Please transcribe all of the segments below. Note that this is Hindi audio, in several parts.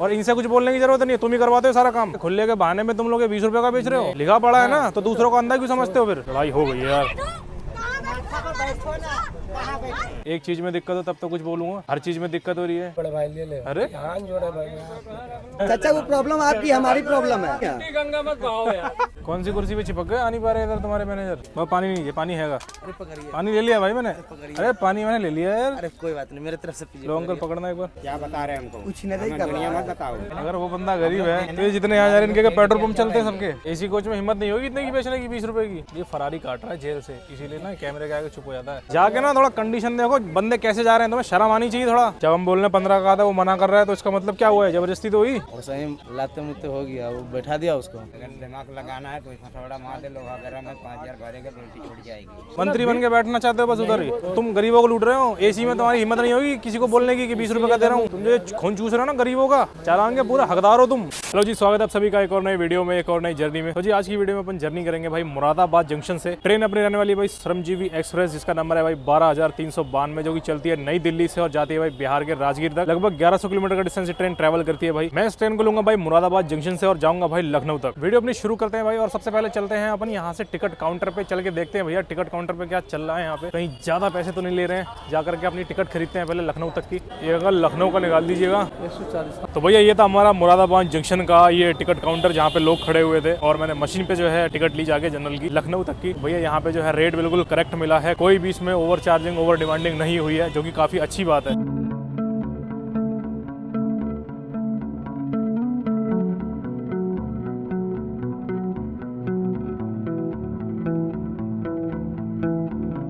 और इनसे कुछ बोलने की जरूरत नहीं है, तुम ही करवाते हो सारा काम। खुले के बहाने में तुम लोग 20 रुपए का बेच रहे हो, लिखा पड़ा है ना, तो दूसरों को अंधा क्यों समझते हो? फिर लड़ाई हो गई यार। एक चीज में दिक्कत हो तब तो कुछ बोलूंगा, हर चीज में दिक्कत हो रही है। बड़े भाई ले ले। अरे चाचा वो प्रॉब्लम आपकी, हमारी प्रॉब्लम है। गंगा मत बहाओ यार। कौन सी कुर्सी पे चिपक गए? आ नहीं पा रहे इधर तुम्हारे मैनेजर। वो पानी नहीं है, पानी हैगा। पानी ले लिया भाई मैंने। अरे पानी मैंने ले लिया यार। अरे कोई बात नहीं, मेरे तरफ से लो अंकल पकड़ना एक बार। क्या बता रहे हैं हमको? कुछ नहीं कर रहा मत बताओ। अगर वो बंदा गरीब है तो ये जितने यहाँ जा रहे हैं इनके पेट्रोल पंप चलते हैं सबके। एसी कोच में हिम्मत नहीं होगी इतने की बेचने की 20 रुपए की। ये फरारी काट रहा है जेल से, इसीलिए ना कैमरे के आगे चुप हो जाता है। जाके ना थोड़ा कंडीशन देखो, बंदे कैसे जा रहे हैं, तुम्हें शर्म आनी चाहिए थोड़ा। जब हम बोलने 15 का था वो मना कर रहा है तो इसका मतलब क्या हुआ है? जबरदस्ती तो हुई। और सही लाते मुते हो गया, वो बैठा दिया उसको। दिमाग लगाना है तो इसमें थोड़ा मार दे, लोहा गरम है, 5000 भरेगा बेल्टी छूट जाएगी। मंत्री बन के बैठना चाहते हो बस उधर ही। तुम गरीबों को लूट रहे हो, एसी में तुम्हारी हिम्मत नहीं होगी किसी को बोलने की कि 20 रुपए का दे रहा हूँ। तुम जो खून चूस रहे हो ना गरीबों का, चलाएंगे पूरा हकदार हो तुम। हेलो जी, स्वागत है आप सभी का एक और नई वीडियो में, एक और नई जर्नी में। तो जी आज की वीडियो में अपन जर्नी करेंगे भाई मुरादाबाद जंक्शन से। ट्रेन अपनी रहने वाली है भाई श्रमजीवी एक्सप्रेस, जिसका नंबर है भाई 12,392, जो कि चलती है नई दिल्ली से और जाती है भाई बिहार के राजगीर तक। लगभग 1100 किलोमीटर का डिस्टेंस ट्रेन ट्रैवल करती है भाई। मैं इस ट्रेन को लूंगा भाई मुरादाबाद जंक्शन से और जाऊंगा भाई लखनऊ तक। वीडियो अपनी शुरू करते हैं भाई, और सबसे पहले चलते हैं अपन यहाँ से टिकट काउंटर पे चल के देखते हैं भैया टिकट काउंटर पे क्या चल रहा है। यहाँ पे कहीं ज्यादा पैसे तो नहीं ले रहे हैं, जाकर के अपनी टिकट खरीदते हैं पहले लखनऊ तक की। ये अगर लखनऊ का निकाल दीजिएगा 140। तो भैया ये था हमारा मुरादाबाद जंक्शन का ये टिकट काउंटर, जहाँ पे लोग खड़े हुए थे और मैंने मशीन पे जो है टिकट ली जाके जनरल की लखनऊ तक की। भैया यहाँ पे जो है रेट बिल्कुल करेक्ट मिला है, कोई भी इसमें ओवर चार्जिंग ओवर डिमांडिंग नहीं हुई है, जो कि काफी अच्छी बात है।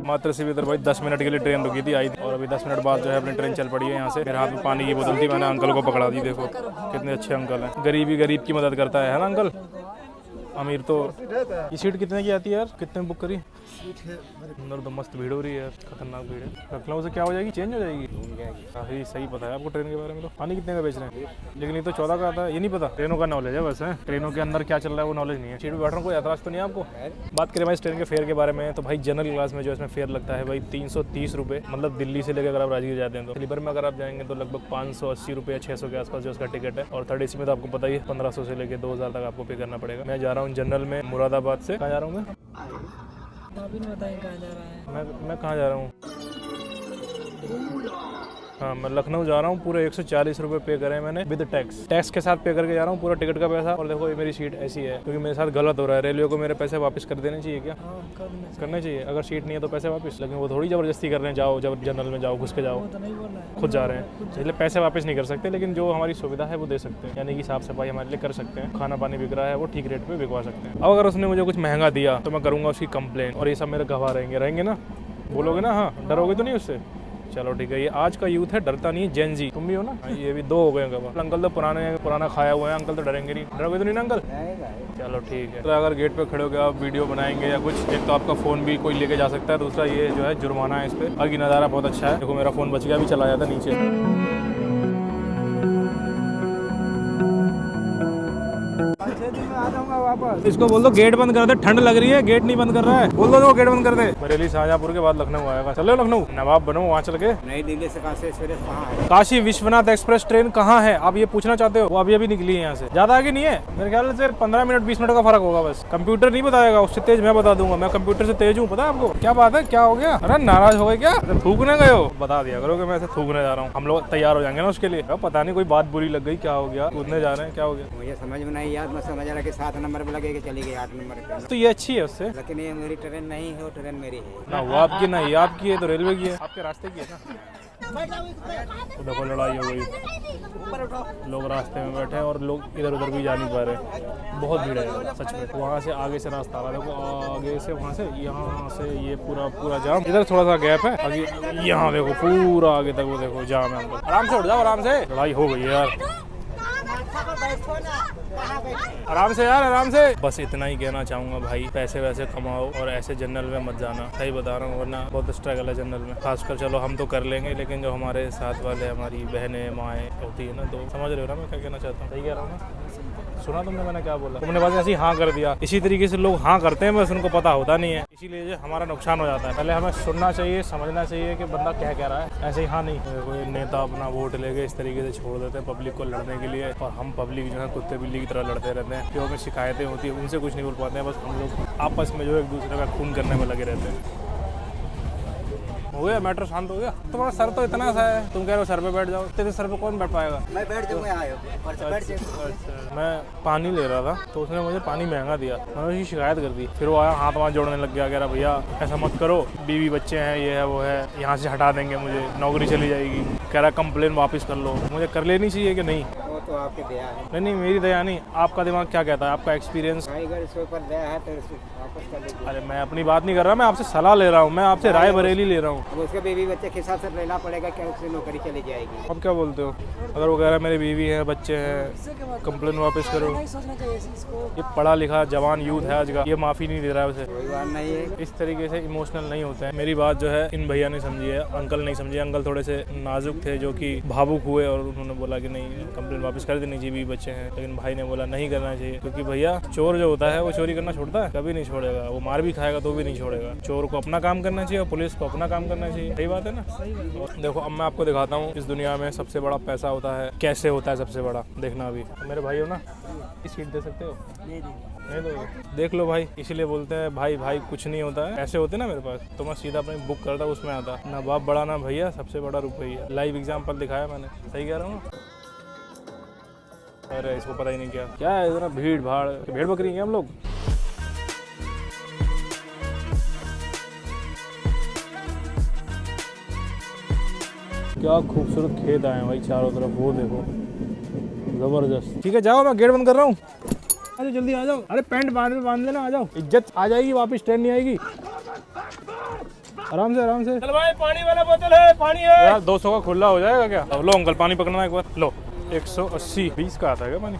मात्र से भी इधर भाई 10 मिनट के लिए ट्रेन रुकी थी, आई थी, और अभी 10 मिनट बाद जो है अपनी ट्रेन चल पड़ी है यहाँ से। मेरे हाथ में पानी की बोतल थी, मैंने अंकल को पकड़ा दी। देखो कितने अच्छे अंकल हैं, गरीबी गरीब की मदद करता है ना अंकल। अमीर तो। ये सीट कितने की आती है यार? कितने बुक करी? अंदर तो मस्त भीड़ हो रही है यार, खतरनाक भीड़ है। लखनऊ से क्या हो जाएगी? चेंज हो जाएगी। काफी सही पता है आपको ट्रेन के बारे में। तो पानी कितने का बेच रहे हैं? लेकिन ये तो 14 का आता है, ये नहीं पता। ट्रेनों का नॉलेज है बस है, ट्रेनों के अंदर क्या चल रहा है वो नॉलेज नहीं है। सीट पे बैठ रहा हूँ, कोई ऐतराज तो नहीं है आपको? बात करें भाई इस ट्रेन के फेयर के बारे में, तो भाई जनरल क्लास में जो इसमें फेयर लगता है भाई 330 रुपये, मतलब दिल्ली से लेकर अगर आप राजगीर जाते हैं तो। स्लीपर में अगर आप जाएंगे तो लगभग 580 रुपये 600 के आसपास जो उसका टिकट है। और थर्ड एसी में तो आपको पता ही है 1500 से लेकर 2000 तक आपको पे करना पड़ेगा। मैं जा रहा हूँ जनरल में मुरादाबाद से। कहाँ जा रहा हूँ मैं? आप ही नहीं बताएं कहाँ जा रहा है। मैं कहाँ जा रहा हूँ? हाँ मैं लखनऊ जा रहा हूँ। पूरे 140 रुपये पे करे मैंने विद टैक्स के साथ पे करके जा रहा हूँ पूरा टिकट का पैसा। और देखो ये मेरी सीट ऐसी है क्योंकि मेरे साथ गलत हो रहा है। रेलवे को मेरे पैसे वापस कर देने चाहिए क्या? करने चाहिए। अगर सीट नहीं है तो पैसे वापस, लेकिन वो थोड़ी जबरदस्ती कर रहे हैं जाओ जब जनरल में जाओ घुस के जाओ, खुद जा रहे हैं, इसलिए पैसे वापस नहीं कर सकते। लेकिन जो हमारी सुविधा है वो दे सकते हैं, यानी कि साफ सफाई हमारे लिए कर सकते हैं, खाना पानी बिक रहा है वो ठीक रेट पे बिकवा सकते हैं। अब अगर उसने मुझे कुछ महंगा दिया तो मैं करूँगा उसकी कंप्लेन, और ये सब मेरे गवाह रहेंगे ना? बोलोगे ना? हाँ, डरोगे तो नहीं उससे? चलो ठीक है। ये आज का यूथ है, डरता नहीं है। जेन जी तुम भी हो ना? ये भी 2 हो गए गवाह। अंकल तो पुराना खाया हुआ है, अंकल तो डरेंगे नहीं। डरोगे तो नहीं ना अंकल? चलो ठीक है। तो अगर गेट पे खड़े होकर आप वीडियो बनाएंगे या कुछ, एक तो आपका फोन भी कोई लेके जा सकता है, दूसरा ये जो है जुर्माना है इस पे। बाकी नज़ारा बहुत अच्छा है, देखो मेरा फोन बच गया, भी चला जाता नीचे। आ जाऊंगा वापस। इसको बोल दो गेट बंद कर दे, ठंड लग रही है, गेट नहीं बंद कर रहा है। बोल दो गेट बंद कर दे। बरेली शाहजहांपुर के बाद लखनऊ आएगा। चलो लखनऊ, नवाब बनो वहाँ चल के। नई दिल्ली से काशी एक्सप्रेस कहाँ है? काशी विश्वनाथ एक्सप्रेस ट्रेन कहाँ है आप ये पूछना चाहते हो? वो अभी निकली है यहाँ से, ज्यादा आगे नहीं है। मेरे ख्याल से 15 मिनट 20 मिनट का फर्क होगा बस। कंप्यूटर नहीं बताएगा, उससे तेज मैं बता दूंगा। मैं कंप्यूटर से तेज हूँ, पता है आपको? क्या बात है, क्या हो गया? अरे नाराज हो गए क्या? थूकने गए हो? बता दिया करो कि मैं ऐसे थूकने जा रहा हूँ। हम लोग तैयार हो जाएंगे ना उसके लिए। पता नहीं कोई बात बुरी लग गई, क्या हो गया? कूदने जा रहे हैं, क्या हो गया? मुझे समझ में नहीं याद, मैं समझ रहा कि 7 नंबर पे लगेगी, चली गई 8 नंबर पे। तो ये अच्छी है उससे, लेकिन ये मेरी ट्रेन नहीं है, वो ट्रेन मेरी है ना। वो आपकी ना, ये आपकी है तो रेलवे की है, आपके रास्ते की है ना। तो देखो लड़ाई हो गई, लोग रास्ते में बैठे हैं और लोग इधर उधर भी जा नहीं पा रहे। बहुत भीड़ है सच में। वहाँ से आगे से रास्ता आ रहा है, देखो आगे से, वहाँ से, यहाँ से ये पूरा जाम। इधर थोड़ा सा गैप है, आगे यहाँ देखो पूरा आगे तक वो देखो जाम है अंदर। आराम से उठ जाओ, आराम से। लड़ाई हो गई यार, आराम से यार, आराम से। बस इतना ही कहना चाहूँगा भाई, पैसे वैसे कमाओ और ऐसे जनरल में मत जाना। सही बता रहा हूँ, वरना बहुत स्ट्रगल है जनरल में। खासकर चलो हम तो कर लेंगे, लेकिन जो हमारे साथ वाले हमारी बहनें माएँ होती है ना, तो समझ रहे हो ना मैं क्या कहना चाहता हूँ? सही कह रहा हूँ ना? सुना तुमने मैंने क्या बोला? तुमने बस ऐसे ही हाँ कर दिया। इसी तरीके से लोग हाँ करते हैं, बस उनको पता होता नहीं है। इसीलिए जो हमारा नुकसान हो जाता है। पहले हमें सुनना चाहिए, समझना चाहिए कि बंदा क्या कह रहा है। ऐसे ही हाँ नहीं कोई नेता अपना वोट लेके इस तरीके से छोड़ देते हैं पब्लिक को लड़ने के लिए, और हम पब्लिक जो है कुत्ते बिल्ली की तरह लड़ते रहते हैं। जो हमें शिकायतें होती है उनसे कुछ नहीं बोल पाते हैं, बस हम लोग आपस में जो एक दूसरे का खून करने में लगे रहते हैं। हो गया मैटर, शांत हो गया। तुम्हारा सर तो इतना सा है, तुम कह रहे हो सर पे बैठ जाओ। तेरे सर पे कौन बैठ पाएगा? मैं बैठ जाऊंगा यहाँ अच्छा, मैं पानी ले रहा था तो उसने मुझे पानी महंगा दिया, मैंने उसकी शिकायत कर दी। फिर वो आया हाथ वाथ जोड़ने लग गया, कह रहा भैया ऐसा मत करो, बीवी बच्चे हैं, ये है वो है, यहाँ से हटा देंगे, मुझे नौकरी चली जाएगी। कह रहा कंप्लेन वापस कर लो। मुझे कर लेनी चाहिए कि नहीं? वो तो आपकी दया है। नहीं मेरी दया नहीं, आपका दिमाग क्या कहता है, आपका एक्सपीरियंस? भाई अगर इसके ऊपर दया है तो इसको वापस कर दीजिए। अरे मैं अपनी बात नहीं कर रहा, मैं आपसे सलाह ले रहा हूँ, मैं आपसे राय बरेली ले रहा हूँ। अब उसके बीवी बच्चे के हिसाब से लेना पड़ेगा, क्या उससे नौकरी चली जाएगी? अब क्या बोलते हो? अगर वो कह रहा है मेरी बीवी है, बच्चे हैं, कंप्लेन वापस करो। नहीं सोचना चाहिए इस चीज को। ये पढ़ा लिखा जवान यूथ है आज का, ये माफ़ी नहीं दे रहा है उसे। कोई बात नहीं है। इस तरीके से इमोशनल नहीं होते हैं। मेरी बात जो है इन भैया ने समझी है, अंकल नहीं समझे। अंकल थोड़े से नाजुक थे, जो कि भावुक हुए और उन्होंने बोला कि नहीं कंप्लेन वापस कर देनी चाहिए, बीवी बच्चे हैं। लेकिन भाई ने बोला नहीं करना चाहिए, क्योंकि भैया चोर जो होता है वो चोरी करना छोड़ता है? कभी नहीं छोड़ेगा। वो मार भी खाएगा तो भी नहीं छोड़ेगा। चोर को अपना काम करना चाहिए और पुलिस को अपना काम करना चाहिए। सही बात है ना? देखो अब मैं आपको दिखाता हूँ इस दुनिया में सबसे बड़ा पैसा होता है, कैसे होता है सबसे बड़ा। देखना अभी मेरे भाई हो ना, इस सीट दे सकते हो? नहीं दोगे? देख लो भाई, इसीलिए बोलते हैं भाई भाई कुछ नहीं होता है। ऐसे होते ना मेरे पास तो मैं सीधा अपनी बुक करता, उसमें आता ना बाप बड़ा ना भैया, सबसे बड़ा रुपया। लाइव एग्जाम्पल दिखाया मैंने, सही कह रहा हूँ? अरे इसको पता ही नहीं क्या है इतना भीड़ भाड़, भेड़ बकरी हैं हम लोग। क्या खूबसूरत खेत आए हैं भाई चारों तरफ, वो देखो जबरदस्त। ठीक है जाओ, मैं गेट बंद कर रहा हूँ। अरे जल्दी आ जाओ। अरे पैंट बांध लेना, आ जाओ, इज्जत आ जाएगी वापस, ट्रेन नहीं आएगी। आराम से चल भाई, पानी वाला बोतल है, पानी है यार। 200 का खुला हो जाएगा क्या? अब लो अंकल पानी पकड़ना एक बार, लो 180 20 का आता है क्या पानी?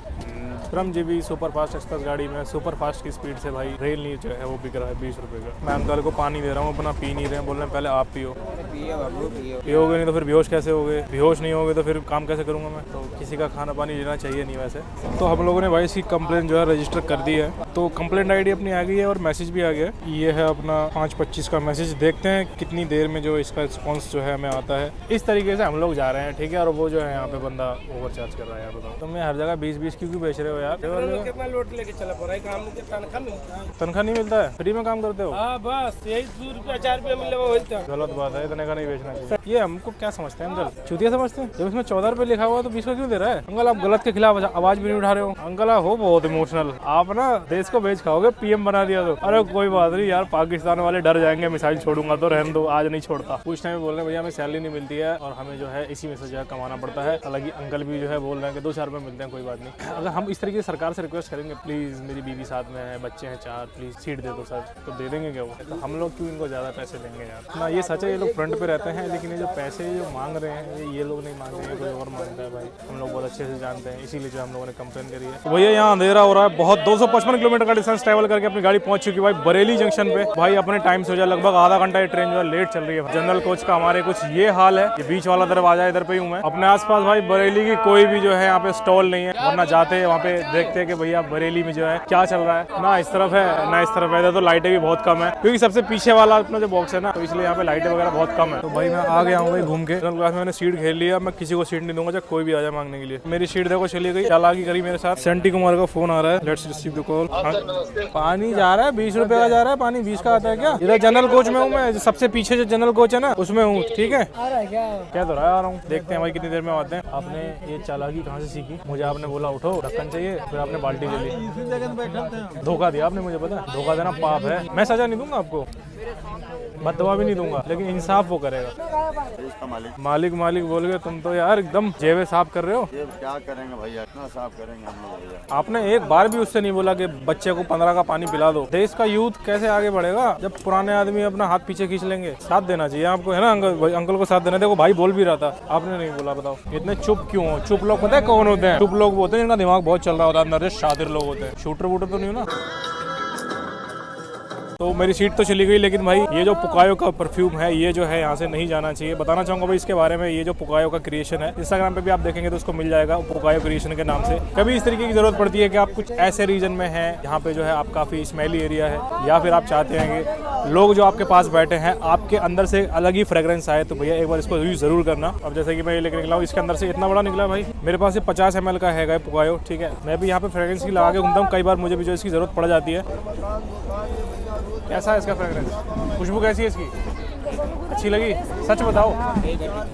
क्रम जीबी सुपर फास्ट एक्सप्रेस गाड़ी में सुपर फास्ट की स्पीड से भाई रेल नीर जो है वो बिक रहा है 20 रुपए का। मैं अंकल को पानी दे रहा हूँ, अपना पी नहीं रहे हैं, बोल रहे हैं पहले आप पियो। पियो बाबू पियो। पियोगे नहीं तो फिर बेहोश कैसे होगे? बेहोश नहीं होगे तो फिर काम कैसे करूँगा मैं? तो किसी का खाना पानी लेना चाहिए नहीं वैसे। तो हम लोगों ने भाई इसकी कंप्लेंट जो है रजिस्टर कर दी है, तो कंप्लेंट आईडी अपनी आ गई है और मैसेज भी आ गया है। ये है अपना 5:25 का मैसेज, देखते हैं कितनी देर में जो इसका रिस्पॉन्स जो है हमें आता है। इस तरीके से हम लोग जा रहे हैं, ठीक है। और वो जो है यहाँ पे बंदा ओवर चार्ज कर रहा है यार, बताओ तुम हर जगह 20-20 क्यों बेच रहे हो यार? कितना लोड लेके चला पड़ा है, काम के तनख्वाह मिलता है। तनख्वाह नहीं मिलता है? फ्री में काम करते हो? हाँ बस यही 2 रुपया 4 रुपया मिले वो होता है। गलत बात है, इतने का नहीं बेचना चाहिए। ये हमको क्या समझते हैं अंकल, चूतिया समझते हैं? जब इसमें 14 रुपये लिखा हुआ तो 20 का क्यों दे रहा है? अंकल आप गलत के खिलाफ आवाज भी नहीं उठा रहे हो। अंकल आप हो बहुत इमोशनल, आप ना देश को बेच खाओगे, पीएम बना दिया तो। अरे कोई बात नहीं यार, पाकिस्तान वाले डर जाएंगे, मिसाइल छोड़ूंगा तो रहने दो, आज नहीं छोड़ता। कुछ टाइम बोल रहे हैं भैया हमें सैलरी नहीं मिलती है और हमें जो है इसी में से जो है कमाना पड़ता है। हालांकि अंकल भी जो है बोल रहे हैं कि 2-4 रुपये मिलते हैं, कोई बात नहीं। अगर हम इस तरीके से सरकार से रिक्वेस्ट करेंगे प्लीज मेरी बीवी साथ में है, बच्चे हैं 4, प्लीज सीट दे दो सर, तो दे देंगे क्या वो? तो हम लोग क्यों इनको ज़्यादा पैसे देंगे यार? ना ये सच है, ये लोग फ्रंट पे रहते हैं, लेकिन ये जो पैसे जो मांग रहे हैं ये लोग नहीं मांग रहे हैं, कोई और मांगता है भाई। हम लोग बहुत अच्छे से जानते हैं, इसीलिए जो हम लोगों ने कंप्लेन करी है। तो भैया यहाँ अंधेरा हो रहा है बहुत, 255 किलोमीटर का डिस्टेंस ट्रैवल करके अपनी गाड़ी पहुंच चुकी है भाई बरेली जंक्शन पे। भाई अपने टाइम से हो जाए, लगभग आधा घंटा ये ट्रेन जो है लेट चल रही है। जनरल कोच का हमारे कुछ ये हाल है, ये बीच वाला दरवाजा इधर पे ही हूँ मैं। अपने आसपास भाई बरेली की कोई भी जो है यहाँ पे स्टॉल नहीं है, वरना जाते वहाँ पे देखते हैं कि भैया बरेली में जो है क्या चल रहा है। ना इस तरफ है ना इस तरफ है, तो लाइटें भी बहुत कम है, क्योंकि सबसे पीछे वाला अपना जो बॉक्स है ना, तो इसलिए यहाँ पे लाइटें वगैरह बहुत कम है। तो भाई मैं आ गया हूँ भाई घूम के, जनरल क्लास में मैंने सीट घेर लिया। मैं किसी को सीट नहीं दूंगा, चाहे कोई भी आ जाए मांगने के लिए। मेरी सीट देखो चली गई, चालाकी करी मेरे साथ। सेंटी कुमार का फोन आ रहा है, लेट्स रिसीव द कॉल। पानी जा रहा है 20 रुपए का जा रहा है पानी, 20 का आता है क्या? इधर जनरल कोच में हूँ मैं, सबसे पीछे जो जनरल कोच है ना उसमें हूँ, ठीक है? आ रहा है क्या? क्या तो रहा, आ रहा हूँ, देखते हैं भाई कितनी देर में आते हैं। आपने ये चालाकी कहाँ से सीखी? मुझे आपने बोला उठो ढक्कन चाहिए, फिर आपने बाल्टी ले ली। धोखा दिया आपने मुझे, पता है धोखा देना पाप है। मैं सजा नहीं दूंगा आपको, बददुआ भी नहीं दूंगा, लेकिन इंसाफ वो करेगा। मालिक मालिक बोल गए तुम तो यार, एकदम जेबे साफ कर रहे हो। क्या करेंगे भैया, इतना साफ करेंगे हम लोग भैया। आपने एक बार भी उससे नहीं बोला कि बच्चे को 15 का पानी पिला दो। देश का यूथ कैसे आगे बढ़ेगा जब पुराने आदमी अपना हाथ पीछे खींच लेंगे? साथ देना चाहिए आपको, है ना अंकल? अंकल को साथ देना। देखो भाई बोल भी रहा था, आपने नहीं बोला, बताओ इतने चुप क्यों हो? चुप लोग पता है कौन होते हैं? चुप लोग होते हैं जिनका दिमाग बहुत चल रहा होता है, अंदर से शातिर लोग होते हैं। शूटर वूटर तो नहीं हो ना? तो मेरी सीट तो चली गई, लेकिन भाई ये जो पुकायो का परफ्यूम है ये जो है यहाँ से नहीं जाना चाहिए। बताना चाहूंगा भाई इसके बारे में। ये जो पुकायो का क्रिएशन है, इंस्टाग्राम पे भी आप देखेंगे तो उसको मिल जाएगा पुकायो क्रिएशन के नाम से। कभी इस तरीके की जरूरत पड़ती है कि आप कुछ ऐसे रीजन में हैं जहाँ पे जो है आप काफी स्मेली एरिया है, या फिर आप चाहते हैं कि लोग जो आपके पास बैठे हैं आपके अंदर से अलग ही फ्रेग्रेंस आए, तो भैया एक बार इसको यूज जरूर करना। अब जैसे कि मैं ये लेकर निकला हूँ, इसके अंदर से इतना बड़ा निकला भाई। मेरे पास ये 50 ml का है पुकायो, ठीक है। मैं भी यहाँ पे फ्रेग्रेंस की लगा के घूमता हूँ, कई बार मुझे भी जो इसकी जरूरत पड़ जाती है। कैसा है इसका फ्रेग्रेंस? खुशबू कैसी है इसकी? अच्छी लगी? सच बताओ,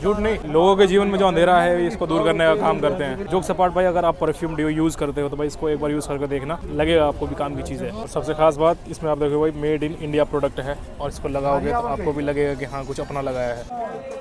झूठ नहीं। लोगों के जीवन में जो अंधेरा है इसको दूर करने का काम करते हैं। जोक सपाट भाई, अगर आप परफ्यूम यूज करते हो तो भाई इसको एक बार यूज करके देखना, लगेगा आपको भी काम की चीज़ है। और सबसे खास बात इसमें आप देखो भाई मेड इन इंडिया प्रोडक्ट है, और इसको लगाओगे तो आपको भी लगेगा कि हाँ कुछ अपना लगाया है।